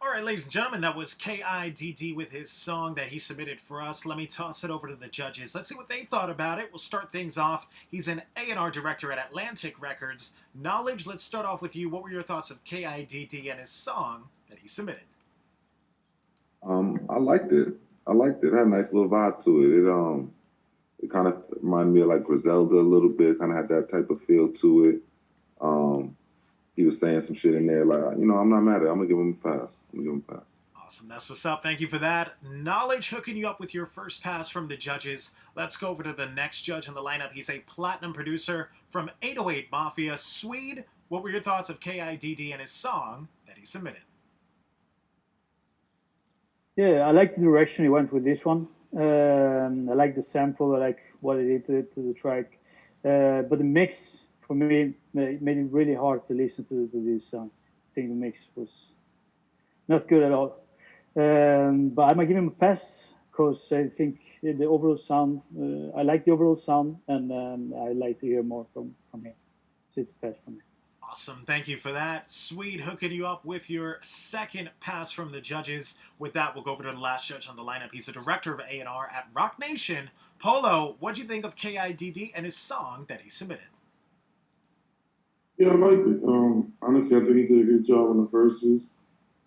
cry. All right, ladies and gentlemen, that was KIDD with his song that he submitted for us. Let me toss it over to the judges. Let's see what they thought about it. We'll start things off. He's an A&R director at Atlantic Records. Knowledge, let's start off with you. What were your thoughts of KIDD and his song that he submitted? I liked it. It had a nice little vibe to it. It kind of reminded me of like Griselda a little bit. Kind of had that type of feel to it. He was saying some shit in there like, you know, I'm not mad at it. I'm gonna give him a pass. Awesome. That's what's up. Thank you for that. Knowledge hooking you up with your first pass from the judges. Let's go over to the next judge in the lineup. He's a platinum producer from 808 Mafia. Swede, what were your thoughts of KIDD and his song that he submitted? Yeah, I like the direction he went with this one. I like the sample. I like what he did to the track. But the mix, for me, made it really hard to listen to this song. I think the mix was not good at all. But I might give him a pass because I think the overall sound, I like the overall sound, and I like to hear more from him. So it's a pass for me. Awesome. Thank you for that. Swede hooking you up with your second pass from the judges. With that, we'll go over to the last judge on the lineup. He's a director of A&R at Rock Nation. Polo, what'd you think of KIDD and his song that he submitted? Yeah, I liked it. Honestly, I think he did a good job on the verses.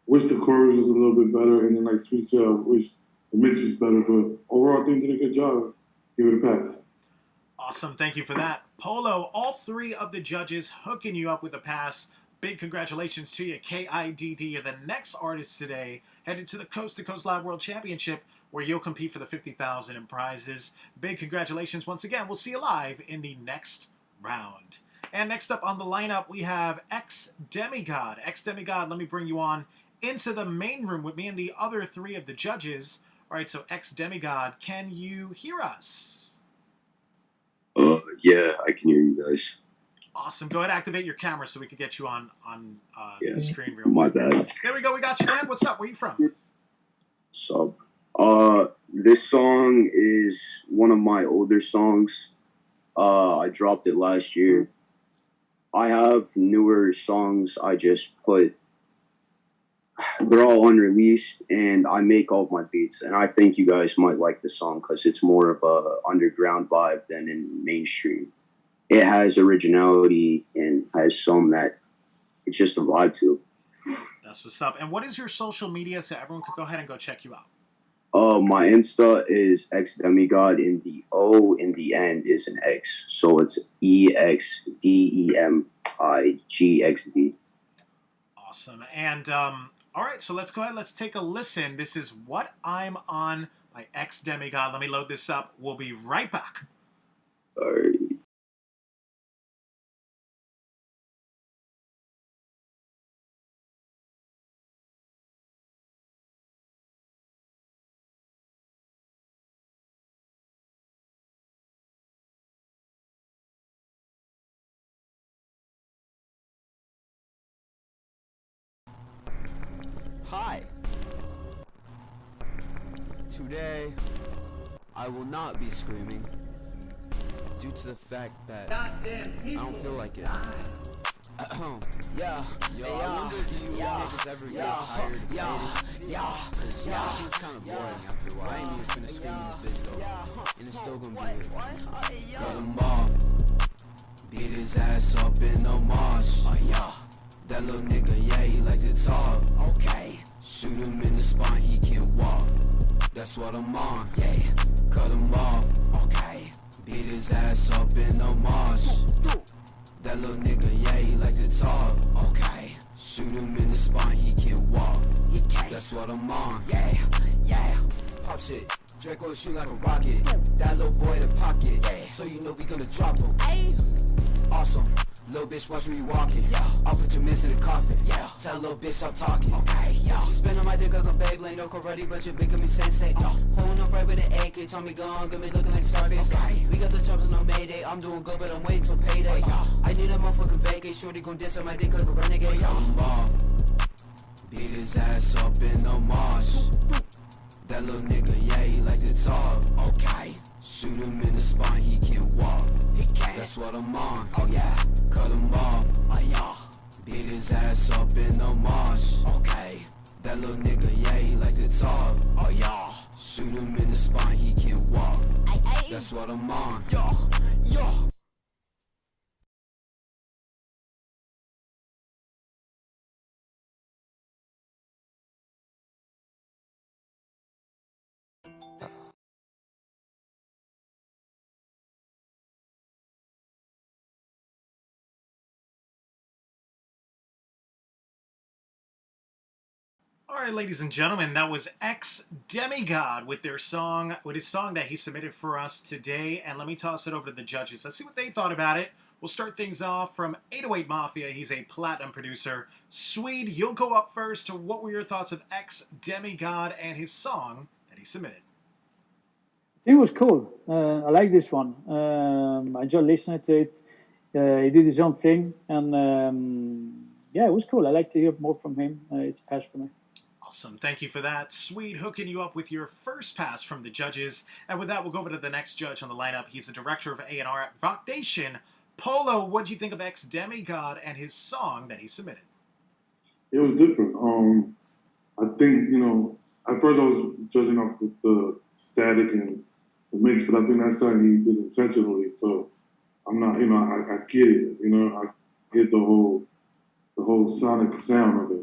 Wish the chorus was a little bit better, and then like Sweet said, I wish the mix was better. But overall, I think he did a good job. Give it a pass. Awesome. Thank you for that. Polo, all three of the judges hooking you up with a pass. Big congratulations to you, KIDD. You're the next artist today, headed to the Coast to Coast Live World Championship, where you'll compete for the $50,000 in prizes. Big congratulations once again. We'll see you live in the next round. And next up on the lineup, we have X Demigod. X Demigod, let me bring you on into the main room with me and the other three of the judges. All right, so X Demigod, can you hear us? Yeah, I can hear you guys. Awesome. Go ahead, activate your camera so we can get you on the screen real My quick. bad. There we go. We got you, man. What's up? Where you from? What's up? This song is one of my older songs. I dropped it last year. I have newer songs I just put. They're all unreleased, and I make all my beats. And I think you guys might like the song because it's more of a underground vibe than in mainstream. It has originality and has some that it's just a vibe to. That's what's up. And what is your social media so everyone can go ahead and go check you out? My Insta is X Demigod, and the O in the end is an X. So it's EXDEMIGXD. Awesome. And all right, so let's go ahead. Let's take a listen. This is What I'm On by X Demigod. Let me load this up. We'll be right back. All right. Hi. Today, I will not be screaming due to the fact that I don't feel like it. Yeah, yo, I wonder if you niggas ever get tired of hating? Cause it seems kind of boring after a while. I ain't even finna scream in this bitch though, and it's still gonna be lit. Cut him off, beat his ass up in the marsh. Oh yeah. That little nigga, yeah, he like to talk. Okay. Shoot him in the spine, he can't walk. That's what I'm on. Yeah. Cut him off. Okay. Beat his ass up in the marsh. That little nigga, yeah, he like to talk. Okay. Shoot him in the spine, he can't walk. He can't. That's what I'm on. Yeah. Yeah. Pop shit. Draco shoot like a rocket. That little boy in the pocket. Yeah. So you know we gonna drop him. Ay. Awesome. Little bitch, watch me walking. Yeah. I'll put your miss in the coffin. Yeah. Tell little bitch stop talking. Okay. Yeah. Spin on my dick like a Beyblade, no karate, but your big of me sensei. Pulling up right with the AK, Tommy gun, got me looking like Starface. Okay. We got the choppers no Mayday. I'm doing good, but I'm waiting till payday. I need a motherfucking vacay. Shorty gon' diss on my dick like a renegade. Beat his ass up in the marsh. That little nigga, yeah, he like to talk. Okay. Shoot him in the spine, he can't walk. He can't. That's what I'm on. Oh yeah. Cut him off. Oh yeah. Beat his ass up in the marsh. Okay. That That little nigga, yeah, he like to talk. Oh, yeah. Shoot him in the spine, he can't walk. That's what I'm on. Yo, yo. All right, ladies and gentlemen, that was X Demigod with his song that he submitted for us today. And let me toss it over to the judges. Let's see what they thought about it. We'll start things off from 808 Mafia. He's a platinum producer. Swede, you'll go up first. What were your thoughts of X Demigod and his song that he submitted? It was cool. I like this one. I enjoyed listening to it. He did his own thing, and yeah, it was cool. I like to hear more from him. It's a pass for me. Awesome. Thank you for that. Swede hooking you up with your first pass from the judges. And with that, we'll go over to the next judge on the lineup. He's the director of A&R at Rock Nation. Polo, what do you think of X Demigod and his song that he submitted? It was different. I think, at first I was judging off the static and the mix, but I think that's something he did intentionally. So I'm not, I get it. I get the whole sonic sound of it.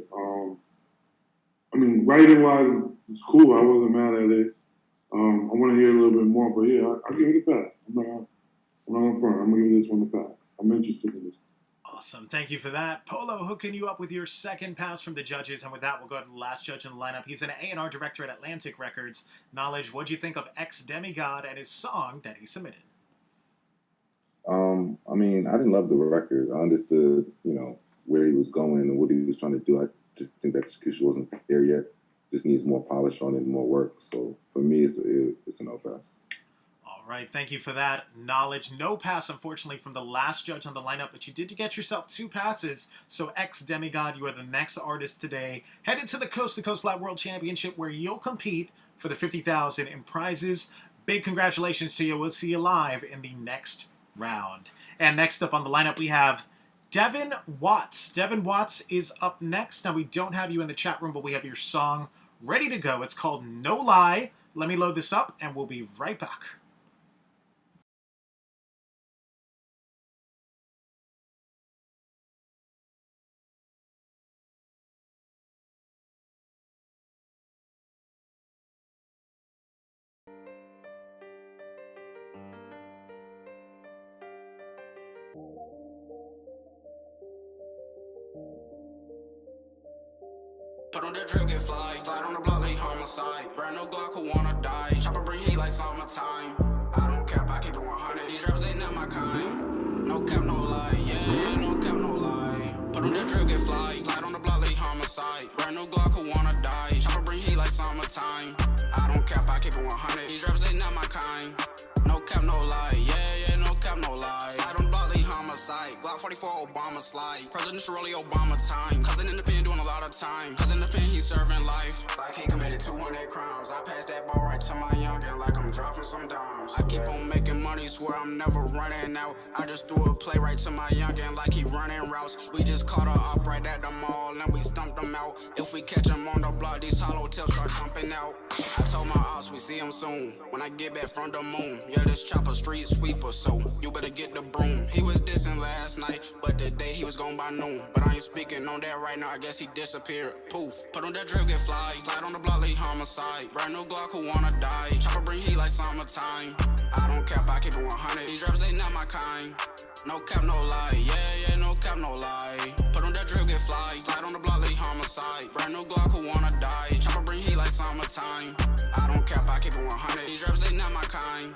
Writing-wise, it's cool. I wasn't mad at it. I want to hear a little bit more, but yeah, I'll give it a pass. I'm not going to front. I'm going to give this one a pass. I'm interested in this. Awesome. Thank you for that. Polo hooking you up with your second pass from the judges. And with that, we'll go to the last judge in the lineup. He's an A&R director at Atlantic Records. Knowledge, what'd you think of X Demigod and his song that he submitted? I didn't love the record. I understood, where he was going and what he was trying to do. I just think the execution wasn't there yet. Just needs more polish on it and more work. So for me, it's a no pass. All right, thank you for that. Knowledge, no pass, unfortunately, from the last judge on the lineup, but you did get yourself 2 passes. So X Demigod, you are the next artist today. Headed to the Coast to Coast Live World Championship, where you'll compete for the $50,000 in prizes. Big congratulations to you. We'll see you live in the next round. And next up on the lineup, we have Devin Watts. Devin Watts is up next. Now, we don't have you in the chat room, but we have your song ready to go. It's called No Lie. Let me load this up, and we'll be right back. Put on the drip, get fly. Slide on the block like homicide. Brand new Glock who wanna die. Chopper bring heat like summertime. I don't cap, I keep it 100. These rappers ain't not my kind. No cap, no lie. Yeah, no cap, no lie. Put on the drip, get fly. Slide on the block like homicide. Brand new Glock who wanna die. Chopper bring heat like summertime. I don't cap, I keep it 100. These rappers ain't not my kind. No cap, no lie. Yeah, no cap, no lie. Slide on the block like homicide. Glock 44 Obama slide. Presidential really Obama time. Cousin in the pen doing a lot of time. Cousin in the pen, he's serving life. Like he committed 200 crimes. I passed that ball right to my youngin' like I'm dropping some dimes. I keep on making money, swear I'm never running out. I just threw a play right to my youngin' like he running routes. We just caught her up right at the mall and we stumped him out. If we catch him on the block, these hollow tips start jumping out. I told my ops we see him soon. When I get back from the moon, yeah, this chopper street sweeper, so you better get the broom. He was dissing last night, but today he was gone by noon. But I ain't speaking on that right now, I guess he disappeared. Poof, put on that drip, get fly. Slide on the block like homicide. Brand new Glock who wanna die. Chopper bring heat like summertime. I don't cap, I keep it 100. These rappers ain't not my kind. No cap, no lie. Yeah, no cap, no lie. Put on that drip, get fly. Slide on the block like homicide. Brand new Glock who wanna die. Chopper bring heat like summertime. I don't cap, I keep it 100. These rappers ain't not my kind.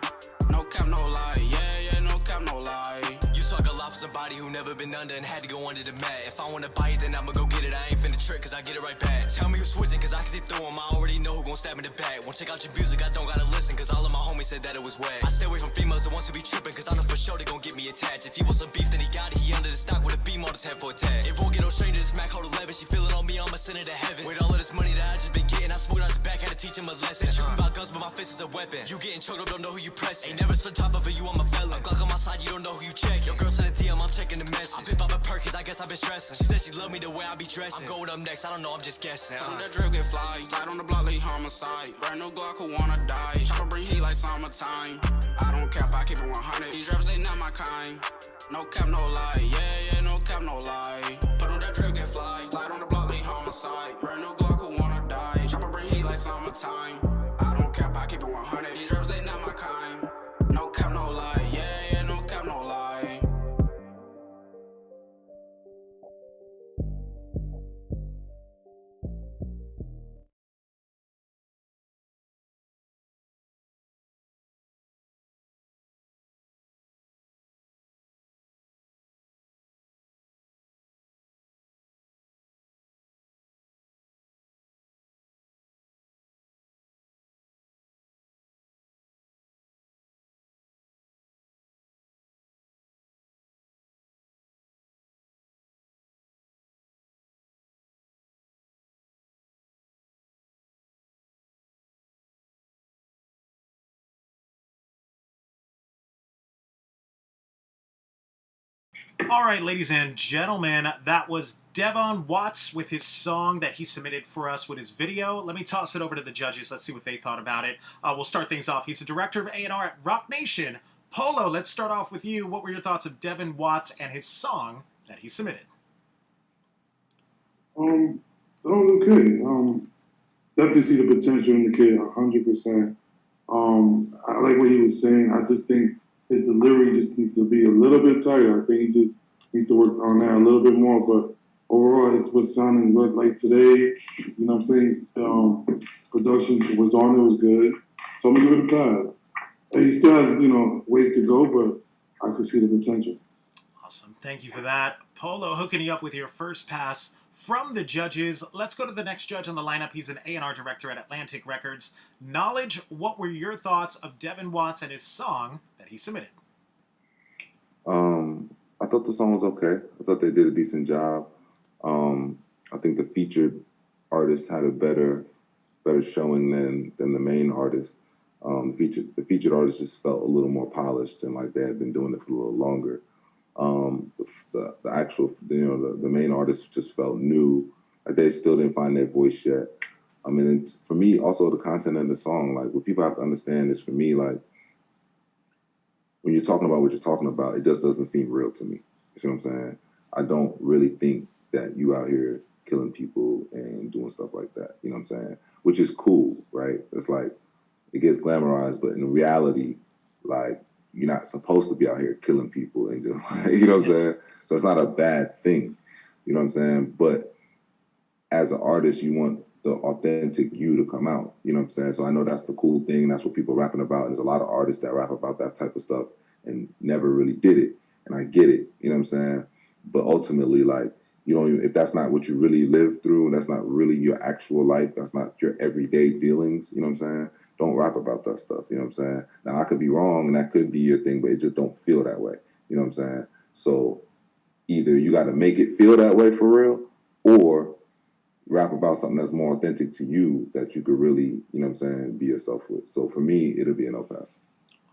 No cap, no lie. Yeah, no cap, no lie. You talk a lot for somebody who never been under and had to go under the mat. If I wanna buy it, then I'ma go get it. I ain't finna trick, cause I get it right back. Tell me who's switching, cause I can see through them. I already know who gon' stab me in the back. Won't check out your music, I don't gotta listen, cause all of my homies said that it was whack. I stay away from females, the ones who be tripping, cause I know for sure they gon' get me attached. If he want some beef, then he got it. He under the stock with a beam on his head for a tag. It won't get no stranger, this Mac hold 11. She feeling on me, I'ma send it to heaven. With all of this money that I just been getting, I smoked out his back, had to gotta teach him a lesson. Tripping about guns, but my fist is a weapon. You getting choked up, don't know who you pressing. Ain't never stood top of it, you I'm a felon. Glock on my side, you don't know who you checking. Your girl sent a DM, I'm checking the message. I been popping Perkins, I guess I've been stressing. She said she love me the way I be dressing. I'm going up next, I don't know, I'm just guessing. Put on that drip, get fly. Slide on the block like homicide. Brand new Glock, who wanna die. Chopper bring heat like summertime. I don't cap, I keep it 100. These rappers, they not my kind. No cap, no lie. Yeah, no cap, no lie. Put on that drip, get fly. Slide on the block like homicide. Brand new Glock, who wanna die. Chopper bring heat like summertime. I don't cap, I keep it 100. These rappers, they not my kind. No cap, no lie. Yeah, no cap, no lie. All right, ladies and gentlemen, that was Devon Watts with his song that he submitted for us with his video. Let me toss it over to the judges. Let's see what they thought about it. We'll start things off. He's the director of A&R at Rock Nation. Polo, let's start off with you. What were your thoughts of Devon Watts and his song that he submitted? That was okay. Definitely see the potential in the kid, 100%. I like what he was saying. I just think his delivery just needs to be a little bit tighter. I think he just needs to work on that a little bit more. But overall, it's what's sounding good. Like today, you know what I'm saying? Production was on, it was good. So I'm going to give it a pass. And he still has, ways to go, but I could see the potential. Awesome. Thank you for that. Polo, hooking you up with your first pass from the judges. Let's go to the next judge on the lineup. He's an A&R director at Atlantic Records. Knowledge, what were your thoughts of Devon Watts and his song that he submitted? I thought the song was okay. I thought they did a decent job. I think the featured artist had a better showing than the main artist. The featured artist just felt a little more polished and like they had been doing it for a little longer. The actual, the main artist just felt new. Like they still didn't find their voice yet. I mean, for me, also the content of the song, like what people have to understand is for me, like when you're talking about what you're talking about, it just doesn't seem real to me. You see what I'm saying? I don't really think that you out here killing people and doing stuff like that. You know what I'm saying? Which is cool, right? It's like, it gets glamorized, but in reality, like, you're not supposed to be out here killing people and just, you know what I'm saying? So it's not a bad thing, you know what I'm saying? But as an artist, you want the authentic you to come out, you know what I'm saying? So I know that's the cool thing. That's what people are rapping about. And there's a lot of artists that rap about that type of stuff and never really did it. And I get it, you know what I'm saying? But ultimately, like, you don't even, if that's not what you really live through, and that's not really your actual life, that's not your everyday dealings, you know what I'm saying? Don't rap about that stuff, you know what I'm saying? Now, I could be wrong, and that could be your thing, but it just don't feel that way, you know what I'm saying? So either you got to make it feel that way for real, or rap about something that's more authentic to you that you could really, you know what I'm saying, be yourself with. So for me, it'll be a no pass.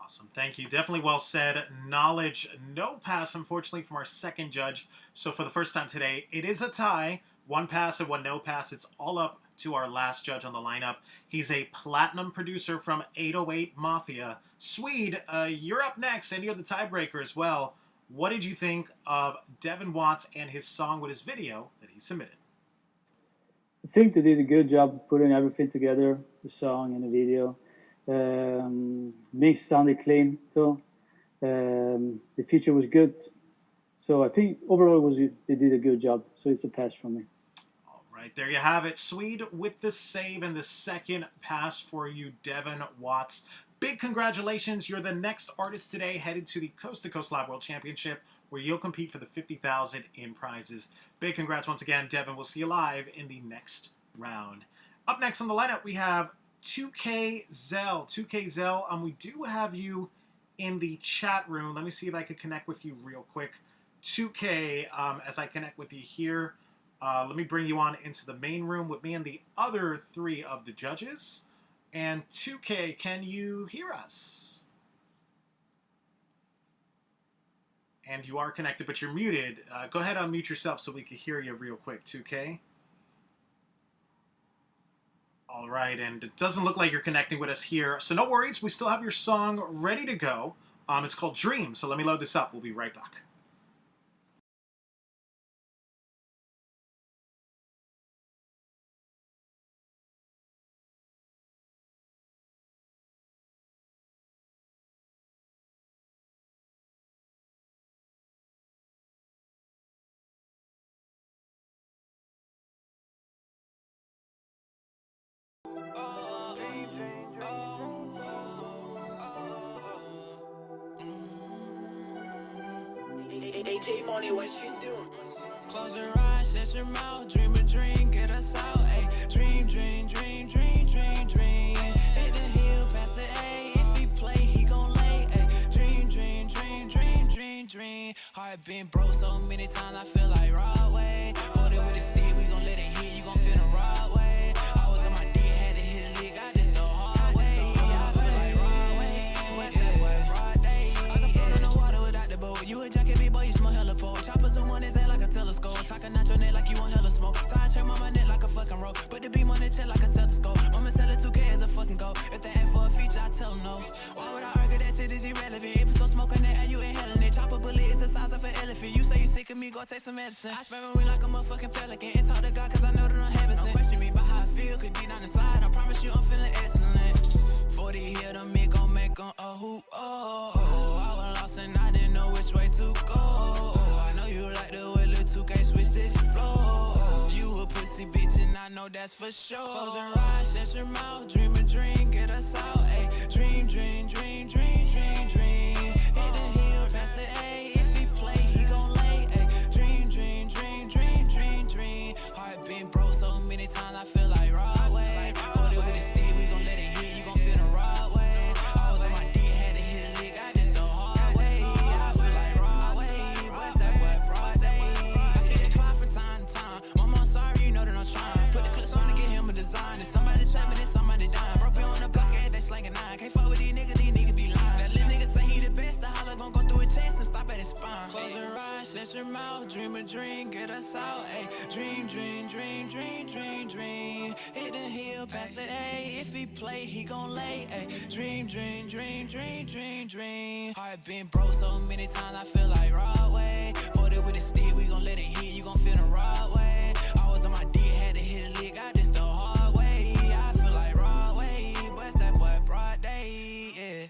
Awesome. Thank you. Definitely well said. Knowledge, no pass, unfortunately, from our second judge. So for the first time today, it is a tie. One pass and one no pass. It's all up to our last judge on the lineup. He's a platinum producer from 808 Mafia. Swede, you're up next, and you're the tiebreaker as well. What did you think of Devon Watts and his song with his video that he submitted? I think they did a good job putting everything together, the song and the video. Mix sounded clean too. The feature was good. So I think overall they did a good job. So it's a pass from me. All right, there you have it. Swede with the save and the second pass for you, Devon Watts. Big congratulations. You're the next artist today headed to the Coast to Coast Live World Championship, where you'll compete for the $50,000 in prizes. Big congrats once again, Devon. We'll see you live in the next round. Up next on the lineup, we have 2K Zell. 2K Zell, we do have you in the chat room. Let me see if I could connect with you real quick. 2K, as I connect with you here, let me bring you on into the main room with me and the other three of the judges. And 2K, can you hear us? And you are connected, but you're muted. Go ahead and unmute yourself so we can hear you real quick, 2K. All right, and it doesn't look like you're connecting with us here, so no worries. We still have your song ready to go. It's called Dream, so let me load this up. We'll be right back. AJ Money, what she do? Close your eyes, shut your mouth, dream a dream, get us out, ayy. Dream, dream, dream, dream, dream, dream. Hit the hill, past the A, if he play, he gon' lay, ayy. Dream, dream, dream, dream, dream, dream. Heart been broke so many times, I feel like Broadway. Hold it with the stick, we gon' let it hit, you gon' feel the right way. I was on my D, had to hit a lick, got this the hard way. I feel like Broadway, what's that way? Broad day. I can float in the water without the boat. You a jacket, big boy, you smell hella pole. Choppers zoom on his head like a telescope. Talking out your neck like you want hella smoke. Side turn on my neck like a fucking rope. Put the beam on the chest like a telescope. I'ma sell it 2K as a fucking goal. If they ask for a feature, I tell them no. Why would I argue that shit is irrelevant? If it's so smoke in the air, you inhaling it. Chopper bullet is the size of an elephant. You say you sick of me, go take some medicine. I spend my ring like a motherfucking pelican. And talk to God cause I know that I'm heaven sent. Don't question me about how I feel, could be down inside. I promise you I'm feeling excellent. 40 hit them, it gon' make them oh. I was lost and I didn't know which way to go. I know you like the way little 2K switch this flow. You a pussy bitch and I know that's for sure. Close your eyes, shut your mouth, dream a dream, get us out, ayy. Dream, dream, dream, dream, dream, dream. Hit the hill, past the A, if he play, he gon' lay, ayy. Dream, dream, dream, dream, dream, dream. Heart been broke so many times, I feel like Broadway. Hold it with the stick, we gon' let it hit, you gon' feel the right way. I was on my D, had to hit a lick, got this the hard way. I feel like Broadway, what's that boy, broad day. I feel that climb from time to time. Mama, I'm sorry, you know that I'm trying. Put the clips on to get him a design. If somebody trap me, then somebody dying. Broke me on the block, they slanging nine. Can't fuck with these niggas be lying. That little nigga say he the best, the holla gon' go through his chest and stop at his spine. Close your eyes, shut your mouth, dream a dream, get us out, ayy. Dream, dream, dream, dream, dream, dream. Hit the hill, past the A, if he play, he gon' lay, ayy. Dream, dream, dream, dream, dream, dream. Heart been broke so many times, I feel like Broadway. Hold it with the stick, we gon' let it hit, you gon' feel the right way. I was on my D, had to hit a lick, got this the hard way. I feel like Broadway, what's that boy, broad day, yeah.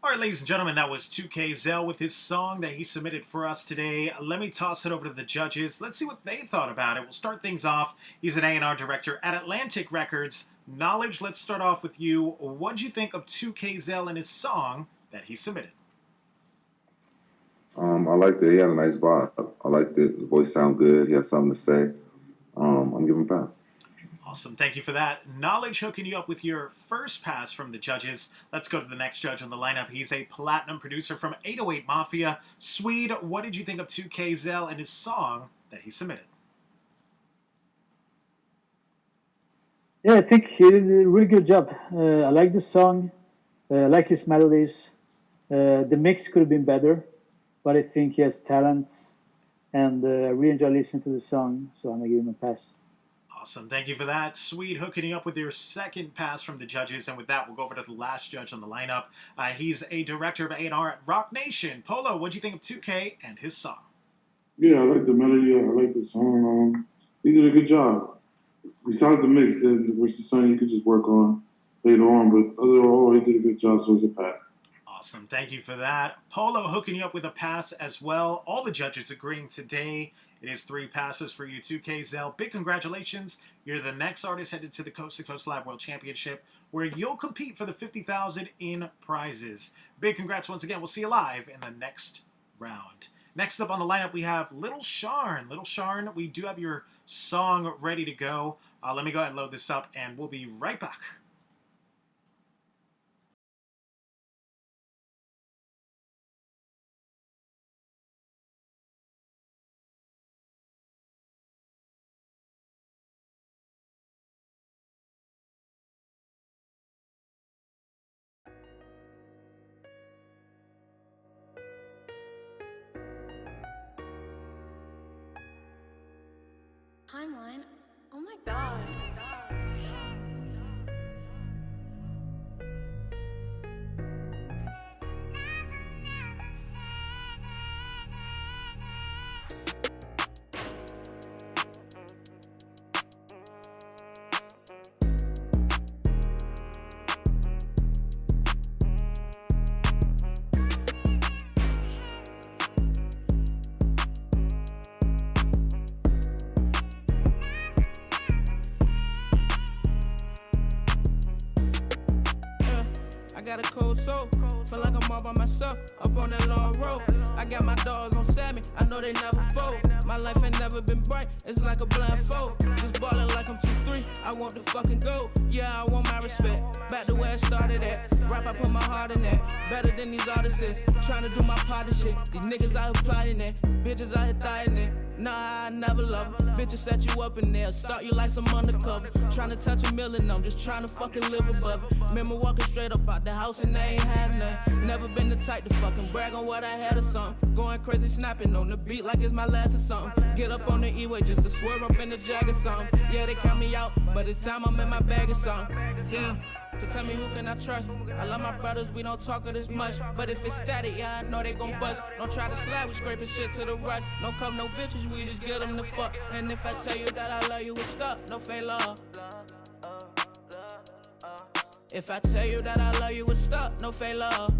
All right, ladies and gentlemen, that was 2K Zell with his song that he submitted for us today. Let me toss it over to the judges. Let's see what they thought about it. We'll start things off. He's an A&R director at Atlantic Records. Knowledge, let's start off with you. What'd you think of 2K Zell and his song that he submitted? I liked it. He had a nice vibe. I liked it. The voice sounded good. He had something to say. I'm giving him a pass. Awesome. Thank you for that. Knowledge hooking you up with your first pass from the judges. Let's go to the next judge on the lineup. He's a platinum producer from 808 Mafia. Swede, what did you think of 2K Zell and his song that he submitted? Yeah, I think he did a really good job. I like the song. I like his melodies. The mix could have been better, but I think he has talent. And I really enjoy listening to the song, so I'm going to give him a pass. Awesome. Thank you for that. Sweet hooking you up with your second pass from the judges. And with that, we'll go over to the last judge on the lineup. He's a director of A&R at Rock Nation. Polo, what'd you think of 2K and his song? Yeah, I like the melody. I like the song. He did a good job. Besides the mix, the versus song you could just work on later on. But overall, he did a good job, so it's a pass. Awesome. Thank you for that. Polo hooking you up with a pass as well. All the judges agreeing today. It is 3 passes for you, 2K Zell. Big congratulations. You're the next artist headed to the Coast to Coast Live World Championship, where you'll compete for the $50,000 in prizes. Big congrats once again. We'll see you live in the next round. Next up on the lineup, we have Little SHAWN. Little SHAWN, we do have your song ready to go. Let me go ahead and load this up, and we'll be right back. Timeline? Oh my god. I got a cold soul, feel like I'm all by myself, up on that long road. I got my dogs on Sammy, I know they never fold. My life ain't never been bright, it's like a blindfold. Just ballin' like I'm 2-3, I want the fucking gold. Yeah, I want my respect, back to where it started at. Rap, I put my heart in that, better than these artists is. Tryna do my part of shit, these niggas out here plotting it, bitches out here dying it. Nah, I never love them. Bitches set you up in there, start you like some undercover. Tryna touch $1 million, I'm just tryna fucking live above it. Remember walking straight up out the house and they ain't had nothing. Never been the type to fucking brag on what I had or something. Going crazy, snapping on the beat like it's my last or something. Get up on the E-way just to swerve up in the Jag or something. Yeah, they count me out, but it's time I'm in my bag or something. Yeah. So tell me who can I trust? I love my brothers, we don't talk of this much. But if it's static, yeah, I know they gon' bust. Don't try to slide, we scraping shit to the rust. Don't come no bitches, we just get them the fuck. And if I tell you that I love you, it's stuck, no fake love. If I tell you that I love you, it's stuck, no fake love.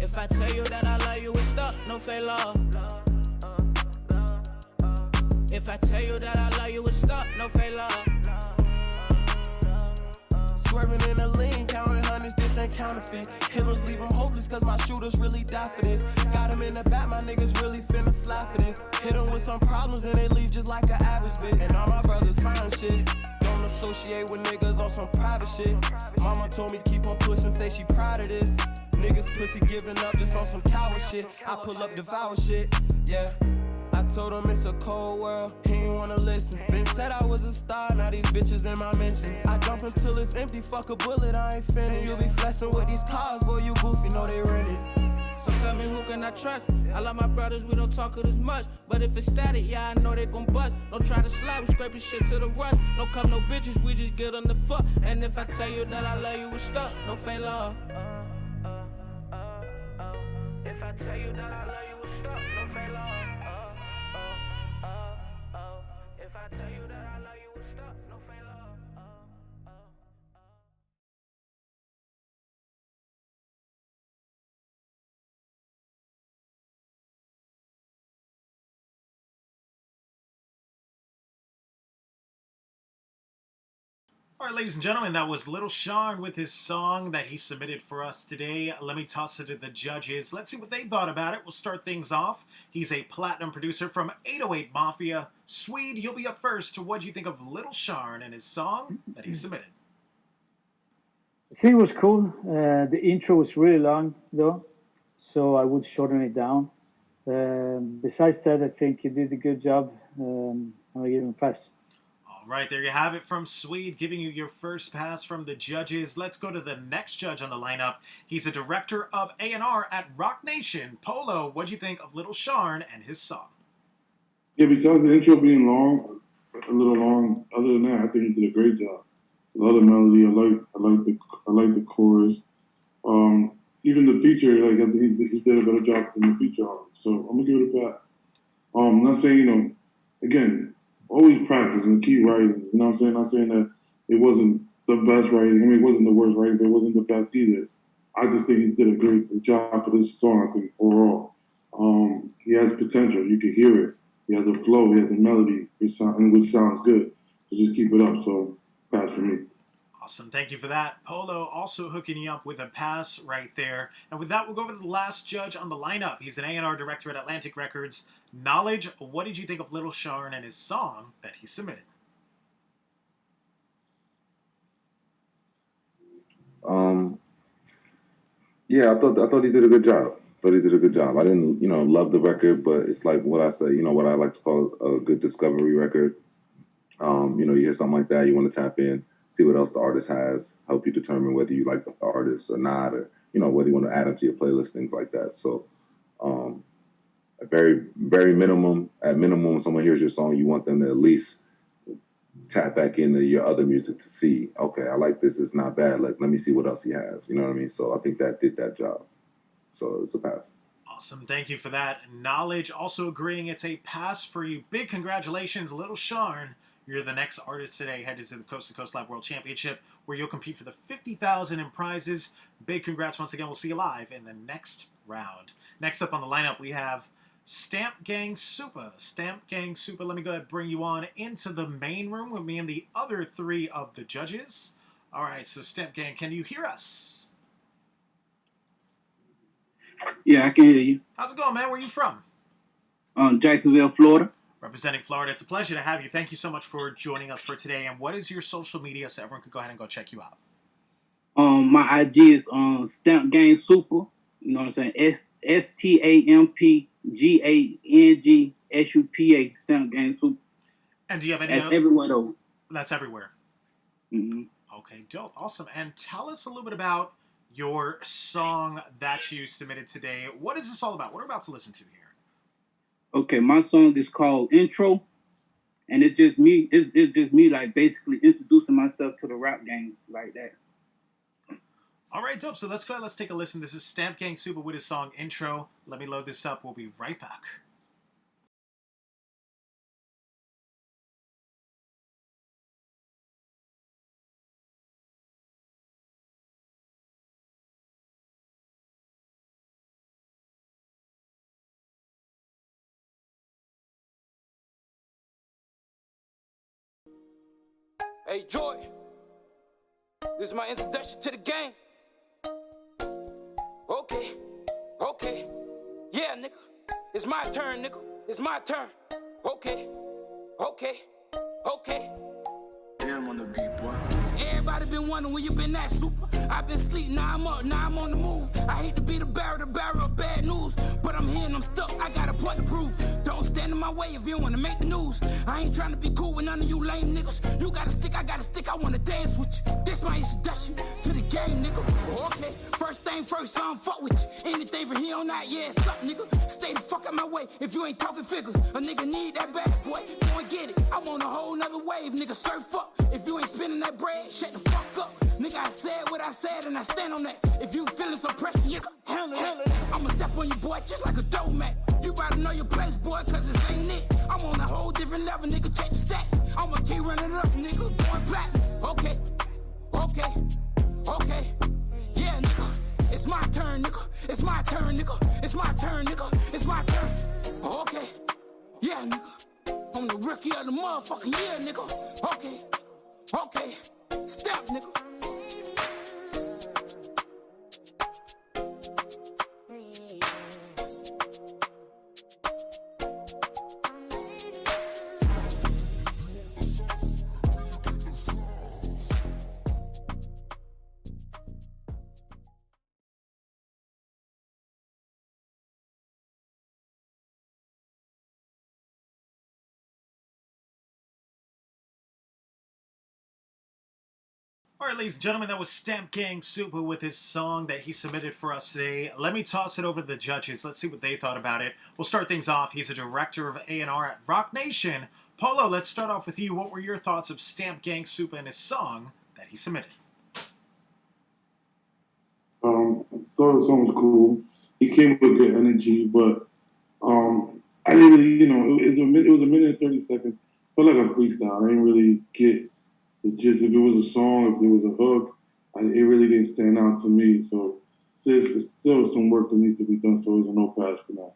If I tell you that I love you, it's stuck, no fake love. If I tell you that I love you, it's stuck, no fake love. Swerving in a lean, counting hundreds, this ain't counterfeit. Killers leave them hopeless, cause my shooters really die for this. Got them in the back, my niggas really finna slide for this. Hit them with some problems and they leave just like an average bitch. And all my brothers find shit. Don't associate with niggas on some private shit. Mama told me keep on pushing, say she proud of this. Niggas pussy giving up just on some coward shit. I pull up, devour shit, yeah. I told him it's a cold world, he ain't wanna listen. Been said I was a star, now these bitches in my mentions. I dump until it's empty, fuck a bullet, I ain't finished. You be flexing with these cars, boy, you goofy, know they rented. So tell me who can I trust? I love my brothers, we don't talk of this much. But if it's static, yeah, I know they gon' bust. Don't try to slide, we scraping shit to the rust. Don't come no bitches, we just get on the fuck. And if I tell you that I love you, it's stuck, no fake love. If I tell you that I love you, it's stuck, no fake love. If I tell you that I love you, it's stuck, no fake love. All right, ladies and gentlemen, that was Little SHAWN with his song that he submitted for us today. Let me toss it to the judges. Let's see what they thought about it. We'll start things off. He's a platinum producer from 808 Mafia. Swede, you'll be up first. What do you think of Little SHAWN and his song that he submitted? I think it was cool. The intro was really long, though, so I would shorten it down. Besides that, I think you did a good job. I'm going to give him a pass. All right, there you have it from Swede, giving you your first pass from the judges. Let's go to the next judge on the lineup. He's a director of A&R at Rock Nation. Polo, what do you think of Little SHAWN and his song? Yeah, besides the intro being long, a little long. Other than that, I think he did a great job. I love the melody. I like the chorus. Even the feature, like I think he did a better job than the feature on it. So I'm gonna give it a pass. Not saying, again, always practice and keep writing. You know what I'm saying? Not saying that it wasn't the best writing. I mean, it wasn't the worst writing, but it wasn't the best either. I just think he did a great job for this song, I think, overall. He has potential. You can hear it. He has a flow. He has a melody, which sounds good. So just keep it up. So pass for me. Awesome. Thank you for that. Polo also hooking you up with a pass right there. And with that, we'll go over to the last judge on the lineup. He's an A&R director at Atlantic Records. Knowledge, what did you think of Little Sharn and his song that he submitted? Yeah, I thought he did a good job. I didn't, love the record, but it's like what I say, what I like to call a good discovery record. You hear something like that, you want to tap in, see what else the artist has, help you determine whether you like the artist or not, or whether you want to add them to your playlist, things like that. So, at very, very minimum, when someone hears your song, you want them to at least tap back into your other music to see, okay, I like this, it's not bad. Like, let me see what else he has. You know what I mean? So I think that did that job. So it's a pass. Awesome. Thank you for that. Knowledge also agreeing it's a pass for you. Big congratulations, Little Sharn. You're the next artist today headed to the Coast to Coast Live World Championship, where you'll compete for the $50,000 in prizes. Big congrats once again. We'll see you live in the next round. Next up on the lineup, we have Stamp Gang Super. Stamp Gang Super, let me go ahead and bring you on into the main room with me and the other three of the judges. All right, so Stamp Gang, can you hear us? Yeah, I can hear you. How's it going, man? Where are you from? Jacksonville, Florida. Representing Florida. It's a pleasure to have you. Thank you so much for joining us for today. And what is your social media so everyone can go ahead and go check you out? My IG is Stamp Gang Super. You know what I'm saying? STAMPGANGSUPA. Stamp Gang Super. And do you have any? That's everywhere though. That's everywhere. Mm-hmm. Okay, dope, awesome. And tell us a little bit about your song that you submitted today. What is this all about? What are we about to listen to here? Okay, my song is called Intro, and it's just me. It's just me, like basically introducing myself to the rap game like that. All right, dope. So let's go ahead. Let's take a listen. This is Stamp Gang Super with his song Intro. Let me load this up. We'll be right back. Hey, Joy, this is my introduction to the game. Okay, yeah, nigga, it's my turn, nigga, it's my turn. Okay. Damn on the beat, boy. Everybody been wondering where you been at, super. I've been sleep, now I'm up, now I'm on the move. I hate to be the barrel of bad news, but I'm here and I'm stuck, I got a point to prove. Don't stand in my way if you wanna make the news. I ain't trying to be cool with none of you lame niggas. You got a stick, I got a stick, I wanna dance with you. This my introduction to the game, nigga. Okay, first thing first, I don't fuck with you. Anything from here on out, yeah, it's up, nigga. Stay the fuck out my way if you ain't talking figures. A nigga need that bad boy, go and get it. I want a whole nother wave, nigga, surf up. If you ain't spending that bread, shut the fuck up. Nigga, I said what I said and I stand on that. If you feeling some pressure, nigga, handle it. I'ma step on you, boy, just like a doormat. You gotta know your place, boy, cause this ain't it. I'm on a whole different level, nigga, check the stats. I'ma keep running up, nigga, going platinum. Okay. Yeah, nigga, it's my turn, nigga. It's my turn, nigga. It's my turn, nigga. It's my turn. Okay. Yeah, nigga. I'm the rookie of the motherfucking year, nigga. Okay. Step, nigga. All right, ladies and gentlemen, that was Stamp Gang Super with his song that he submitted for us today. Let me toss it over to the judges. Let's see what they thought about it. We'll start things off. He's a director of A&R at Rock Nation. Polo, let's start off with you. What were your thoughts of Stamp Gang Super and his song that he submitted? I thought the song was cool. He came with good energy, but I didn't really, it was a minute and 30 seconds. Felt like a freestyle. I didn't really get the gist. If it was a song, if there was a hook, it really didn't stand out to me. So it's still some work that needs to be done, so it was a no pass for now.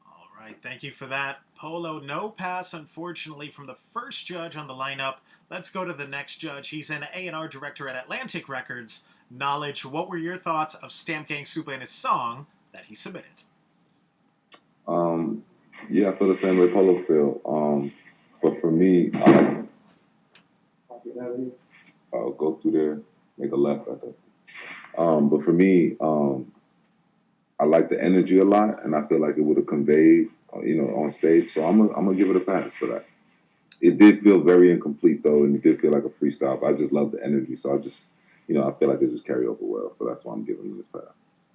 All right, thank you for that. Polo, no pass, unfortunately, from the first judge on the lineup. Let's go to the next judge. He's an A&R director at Atlantic Records. Knowledge, what were your thoughts of Stamp Gang Super and his song that he submitted? Yeah, I feel the same way Polo feel. But for me, I'll go through there, make a left, I think. But for me, I like the energy a lot, and I feel like it would have conveyed, on stage. So I'm gonna give it a pass for that. It did feel very incomplete though, and it did feel like a freestyle. But I just love the energy, so I just, I feel like it just carried over well. So that's why I'm giving it this pass.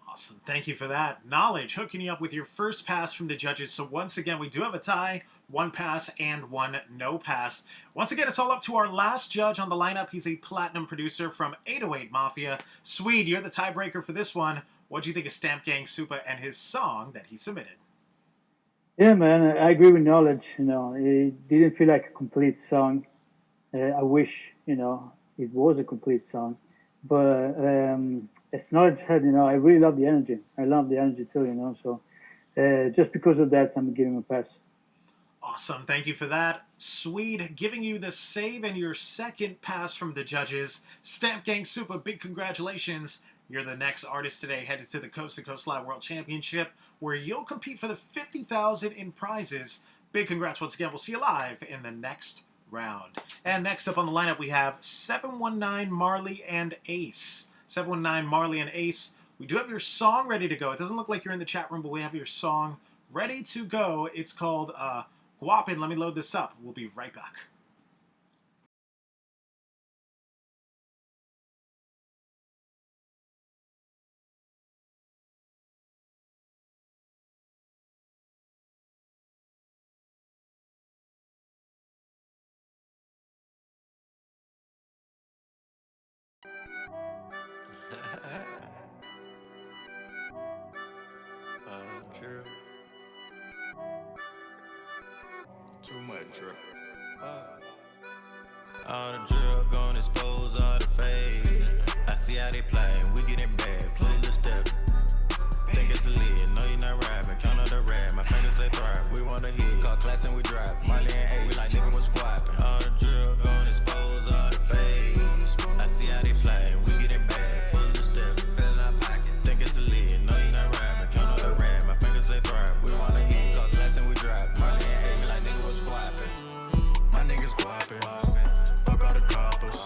Awesome. Thank you for that. Knowledge, hooking you up with your first pass from the judges. So once again, we do have a tie, 1 pass and 1 no pass. Once again, it's all up to our last judge on the lineup. He's a platinum producer from 808 Mafia. Swede, you're the tiebreaker for this one. What do you think of Stamp Gang Super and his song that he submitted? Yeah, man, I agree with Knowledge. It didn't feel like a complete song. I wish, it was a complete song. But as Knowledge said, I really love the energy. I love the energy too, So just because of that, I'm giving him a pass. Awesome. Thank you for that. Swede, giving you the save and your second pass from the judges. Stamp Gang Super, big congratulations. You're the next artist today headed to the Coast to Coast Live World Championship, where you'll compete for the $50,000 in prizes. Big congrats once again. We'll see you live in the next round. And next up on the lineup, we have 719 Marley and Ace. 719 Marley and Ace. We do have your song ready to go. It doesn't look like you're in the chat room, but we have your song ready to go. It's called Guapin. Let me load this up. We'll be right back. True. Too much drip. All the drill gon' expose all the fade. I see how they playin', we getting bad. Play a little step. Think it's a lead, no you not rapping. Count on the rap, my fingers they thrive. We wanna hit, call class and we drive. Marley and A, we like nigga was squapping. All the drill gon' expose all the fade. I see how they playin', we getting bad. Pull a little step, fill our pockets. Think it's a lead, no you not rapping. Count on the rap, my fingers they thrive. We wanna hit, call class and we drive. Marley and A, we like nigga was squapping. My niggas squapping. Fuck all the coppers.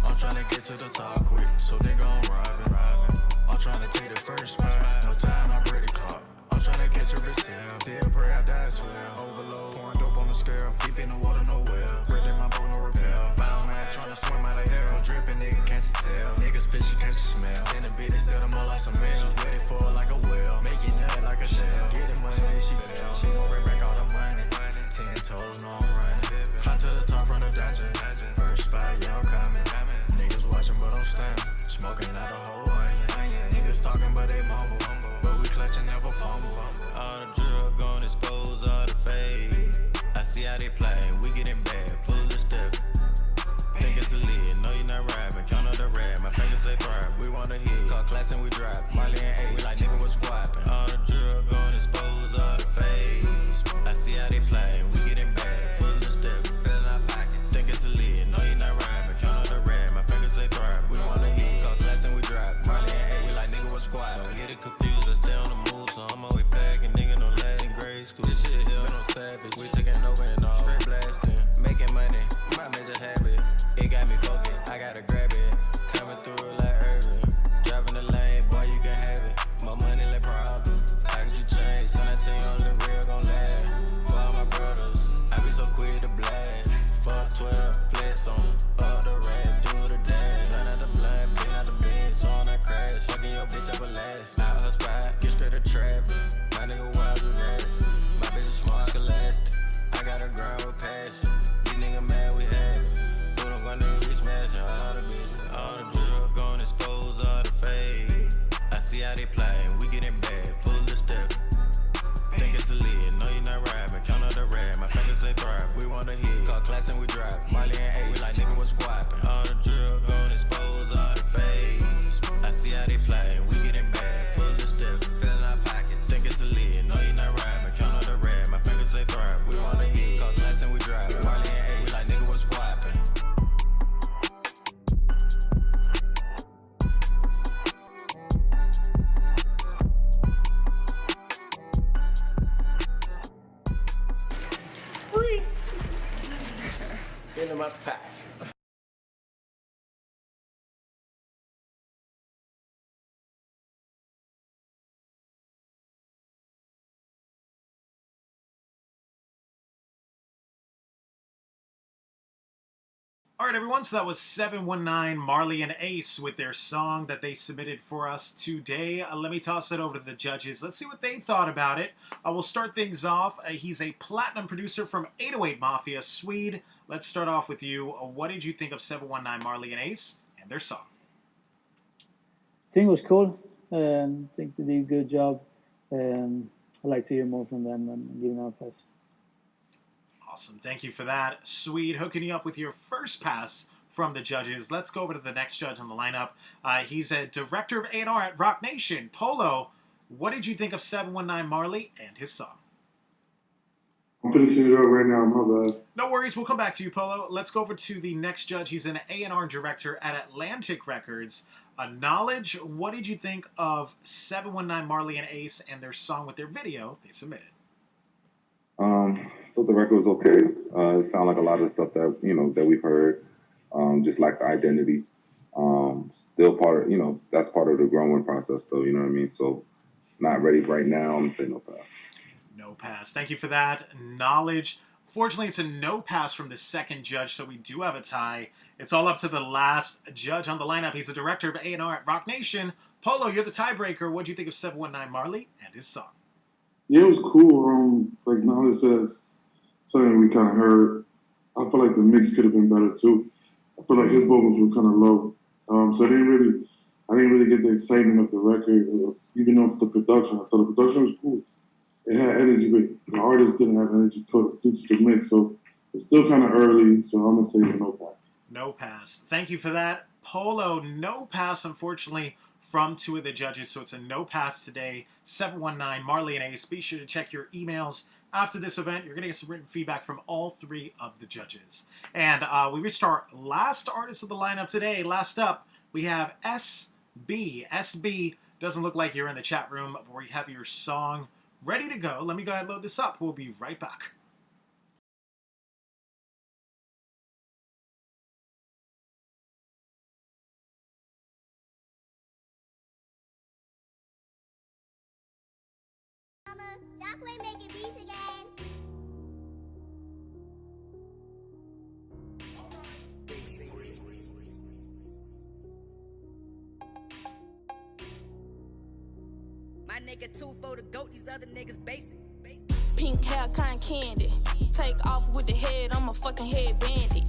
I'm tryna get to the top quick, so nigga I'm robbing. I'm tryna take the first spot, no time, I break the clock. I'm tryna catch a resale, dead pray I die to it. Overload, pouring dope on the scale, deep in the water, no well. Breaking my boat, no repair. Found man tryna swim out of hell, dripping, nigga, can't you tell? Niggas fishy, can't you smell? Send a bitch, they sell them all like some mail. She waiting for it like a whale, make it nut like a shell. Get the money, then she bail. She gon' bring back all the money. 10 toes, no I'm running. Climb to the top from the dungeon. First spot, y'all coming. Niggas watching, but I'm standing. Smoking out the whole onion. Niggas talking, but they mumble. But we clutching, never fumble. All the drill gon' expose all the fade. I see how they playin', we getting bad. Pull the step. Think it's a lead, no you not rapping. Count on the rap, my fingers they thrive. We wanna hit, call class and we drive. Marley and A, we like nigga was squapping. All the drill gon' expose all the fade. I see how they playin', we getting bad. Pull the step, fill our pockets. Think it's a lead, no you not rapping. Count on the rap, my fingers they thrive. We wanna hit, call class and we drive. Marley and A, we like nigga was squapping. Don't get it confused, I stay on the move, so I'm always packing. Nigga no last in grade school. This shit here, no savage. We taking over and all. Straight blasting, making money, my major habit. It got me focused, I gotta grab it. Coming through like Irvin. Driving the lane, boy, you can have it. My money like problem. How could you change? Son, I tell you only real gon' last. For all my brothers, I be so quick to blast. Fuck 12, flex on up the rat, do the dash. Run out the All right, everyone, so that was 719 Marley and Ace with their song that they submitted for us today. Let me toss it over to the judges. Let's see what they thought about it. We'll start things off. He's a platinum producer from 808 Mafia, Swede. Let's start off with you. What did you think of 719 Marley and Ace and their song? I think it was cool. I think they did a good job. I'd like to hear more from them and give them a pass. Awesome. Thank you for that. Swede, hooking you up with your first pass from the judges. Let's go over to the next judge on the lineup. He's a director of A&R at Rock Nation. Polo, what did you think of 719 Marley and his song? I'm finishing it up right now. My bad. No worries. We'll come back to you, Polo. Let's go over to the next judge. He's an A&R director at Atlantic Records. Knowledge, what did you think of 719 Marley and Ace and their song with their video they submitted? Thought the record was okay. It sounded like a lot of the stuff that that we've heard. Just like the identity. Still part of that's part of the growing process, though. You know what I mean? So not ready right now. I'm gonna say no pass. No pass. Thank you for that. Knowledge. Fortunately, it's a no pass from the second judge, so we do have a tie. It's all up to the last judge on the lineup. He's a director of A&R at Rock Nation. Polo, you're the tiebreaker. What do you think of 719 Marley and his song? Yeah, it was cool. Like Knowledge says, something we kind of heard. I feel like the mix could have been better too. I feel like his vocals were kind of low, so I didn't really get the excitement of the record, even off the production. I thought the production was cool. It had energy, but the artist didn't have energy due to the mix, so it's still kind of early. So I'm gonna say no pass. No pass. Thank you for that, Polo. No pass, unfortunately, from two of the judges, so it's a no pass today. 719 Marley and Ace. Be sure to check your emails after this event. You're going to get some written feedback from all three of the judges. And we reached our last artist of the lineup today. Last up, we have SB. SB, doesn't look like you're in the chat room, but we have your song ready to go. Let me go ahead and load this up. We'll be right back. Shockwave making beats again. My nigga 2 for the goat, these other niggas basic. Pink hair, cotton candy. Take off with the head, I'm a fucking head bandit.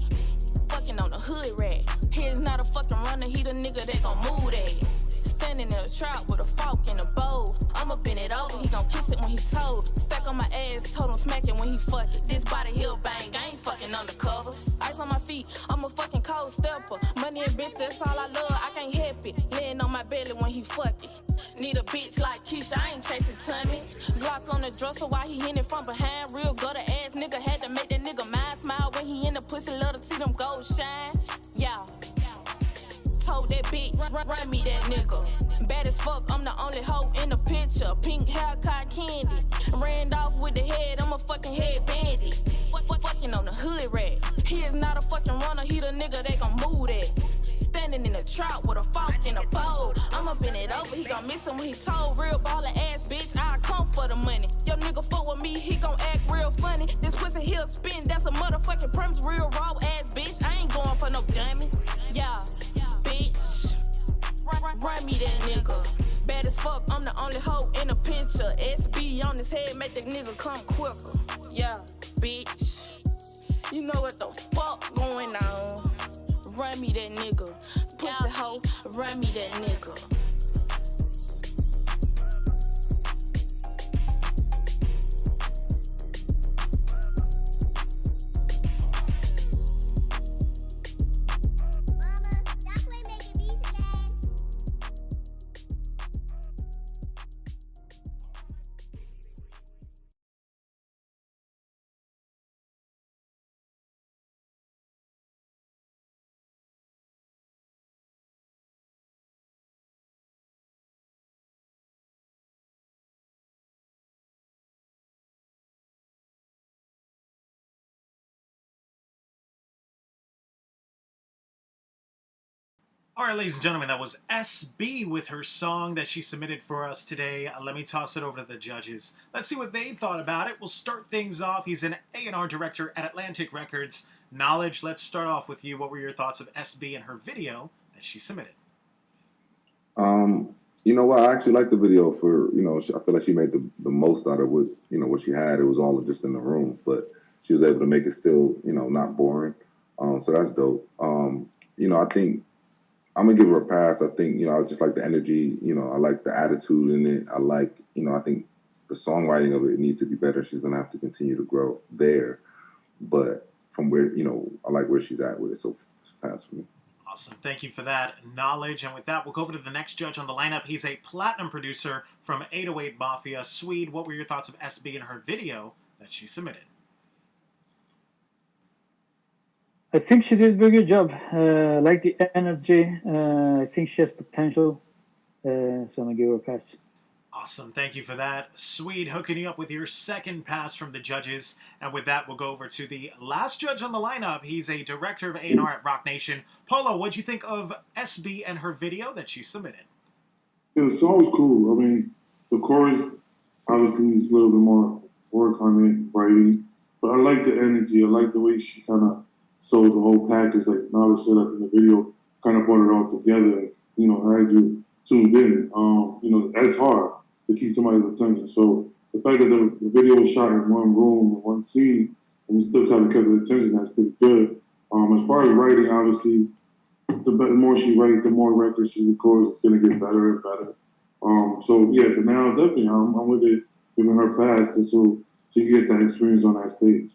Fucking on the hood rat. He's not a fucking runner, he the nigga that gon' move that. Standing in a trap with a fork and a bowl. I'ma bend it over, he gon' kiss it when he told. Stack on my ass, told him smack it when he fuck it. This body heel bang, I ain't fucking undercover. Ice on my feet, I'm a fucking cold stepper. Money and bitch, that's all I love, I can't help it. Laying on my belly when he fuck it. Need a bitch like Keisha, I ain't chasing tummy. Glock on the dresser while he hitting from behind. Real gutter ass nigga, had to make that nigga mind smile when he in the pussy, love to see them gold shine. Yeah. Told that bitch, run me that nigga. Bad as fuck, I'm the only hoe in the picture. Pink hair, cotton candy. Ran off with the head, I'm a fucking head bandit. Fucking on the hood rat. He is not a fucking runner, he the nigga that gon' move that. Standing in the trap with a fork and a bowl. I'ma bend it over, he gon' miss him when he told. Real baller ass bitch, I come for the money. Your nigga fuck with me, he gon' act real funny. This pussy he'll spin, that's a motherfucking premise. Real raw ass bitch, I ain't going for no dummy. Yeah. Bitch, run me that nigga. Bad as fuck, I'm the only hoe in the picture. SB on his head, make that nigga come quicker. Yeah, bitch, you know what the fuck going on. Run me that nigga. Pussy hoe, run me that nigga. All right, ladies and gentlemen, that was SB with her song that she submitted for us today. Let me toss it over to the judges. Let's see what they thought about it. We'll start things off. He's an A&R director at Atlantic Records. Knowledge, let's start off with you. What were your thoughts of SB and her video that she submitted? You know what? I actually like the video for, I feel like she made the most out of what, what she had. It was all just in the room, but she was able to make it still, not boring. So that's dope. I think I'm gonna give her a pass. I think, I just like the energy, I like the attitude in it. I like, I think the songwriting of it needs to be better. She's gonna have to continue to grow there. But from where, I like where she's at with it. So it's pass for me. Awesome. Thank you for that knowledge. And with that, we'll go over to the next judge on the lineup. He's a platinum producer from 808 Mafia. Swede, what were your thoughts of SB and her video that she submitted? I think she did a very good job. I like the energy. I think she has potential. So I'm going to give her a pass. Awesome. Thank you for that. Swede, hooking you up with your second pass from the judges. And with that, we'll go over to the last judge on the lineup. He's a director of A&R at Rock Nation. Polo, what'd you think of SB and her video that she submitted? Yeah, the song was cool. I mean, the chorus obviously needs a little bit more work on it, writing. But I like the energy. I like the way she kind of sold the whole package. Like Knowledge said in the video, kind of brought it all together. Had you tuned in. That's hard to keep somebody's attention. So the fact that the video was shot in one room, one scene, and it still kind of kept the attention, that's pretty good. As far as writing, obviously, the more she writes, the more records she records, it's going to get better and better. So yeah, for now, definitely, I'm with it, giving her pass just so she can get that experience on that stage.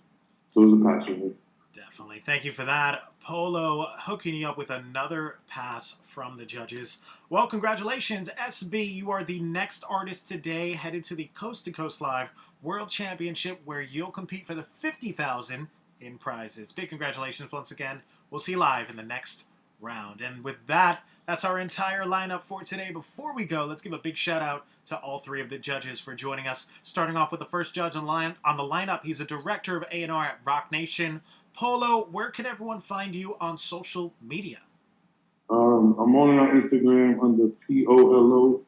So it was a pass for me. Definitely. Thank you for that. Polo, hooking you up with another pass from the judges. Well, congratulations, SB. You are the next artist today headed to the Coast to Coast Live World Championship, where you'll compete for the $50,000 in prizes. Big congratulations once again. We'll see you live in the next round. And with that, that's our entire lineup for today. Before we go, let's give a big shout out to all three of the judges for joining us. Starting off with the first judge on the lineup. He's a director of A&R at Rock Nation. Polo, where can everyone find you on social media? I'm only on Instagram under POLO_2X.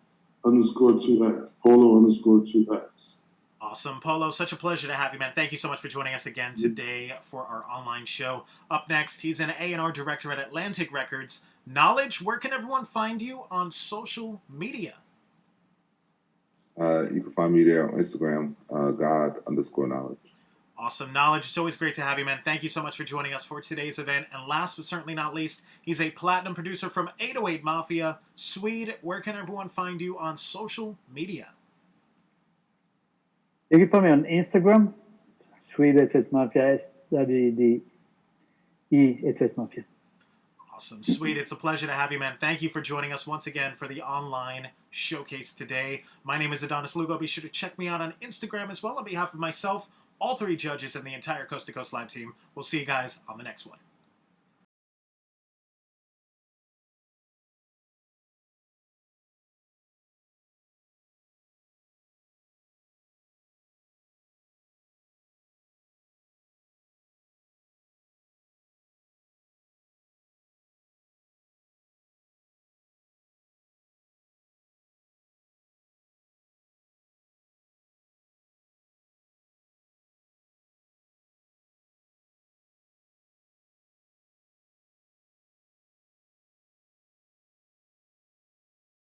Polo_2X. Awesome. Polo, such a pleasure to have you, man. Thank you so much for joining us again today for our online show. Up next, he's an A&R director at Atlantic Records. Knowledge, where can everyone find you on social media? You can find me there on Instagram, God_knowledge. Awesome. Knowledge, it's always great to have you, man. Thank you so much for joining us for today's event. And last but certainly not least, he's a platinum producer from 808 Mafia. Swede, where can everyone find you on social media? You can find me on Instagram, Swede 808 Mafia, SWDE 808 Mafia. Awesome. Swede, it's a pleasure to have you, man. Thank you for joining us once again for the online showcase today. My name is Adonis Lugo. Be sure to check me out on Instagram as well on behalf of myself, all three judges, and the entire Coast to Coast Live team. We'll see you guys on the next one.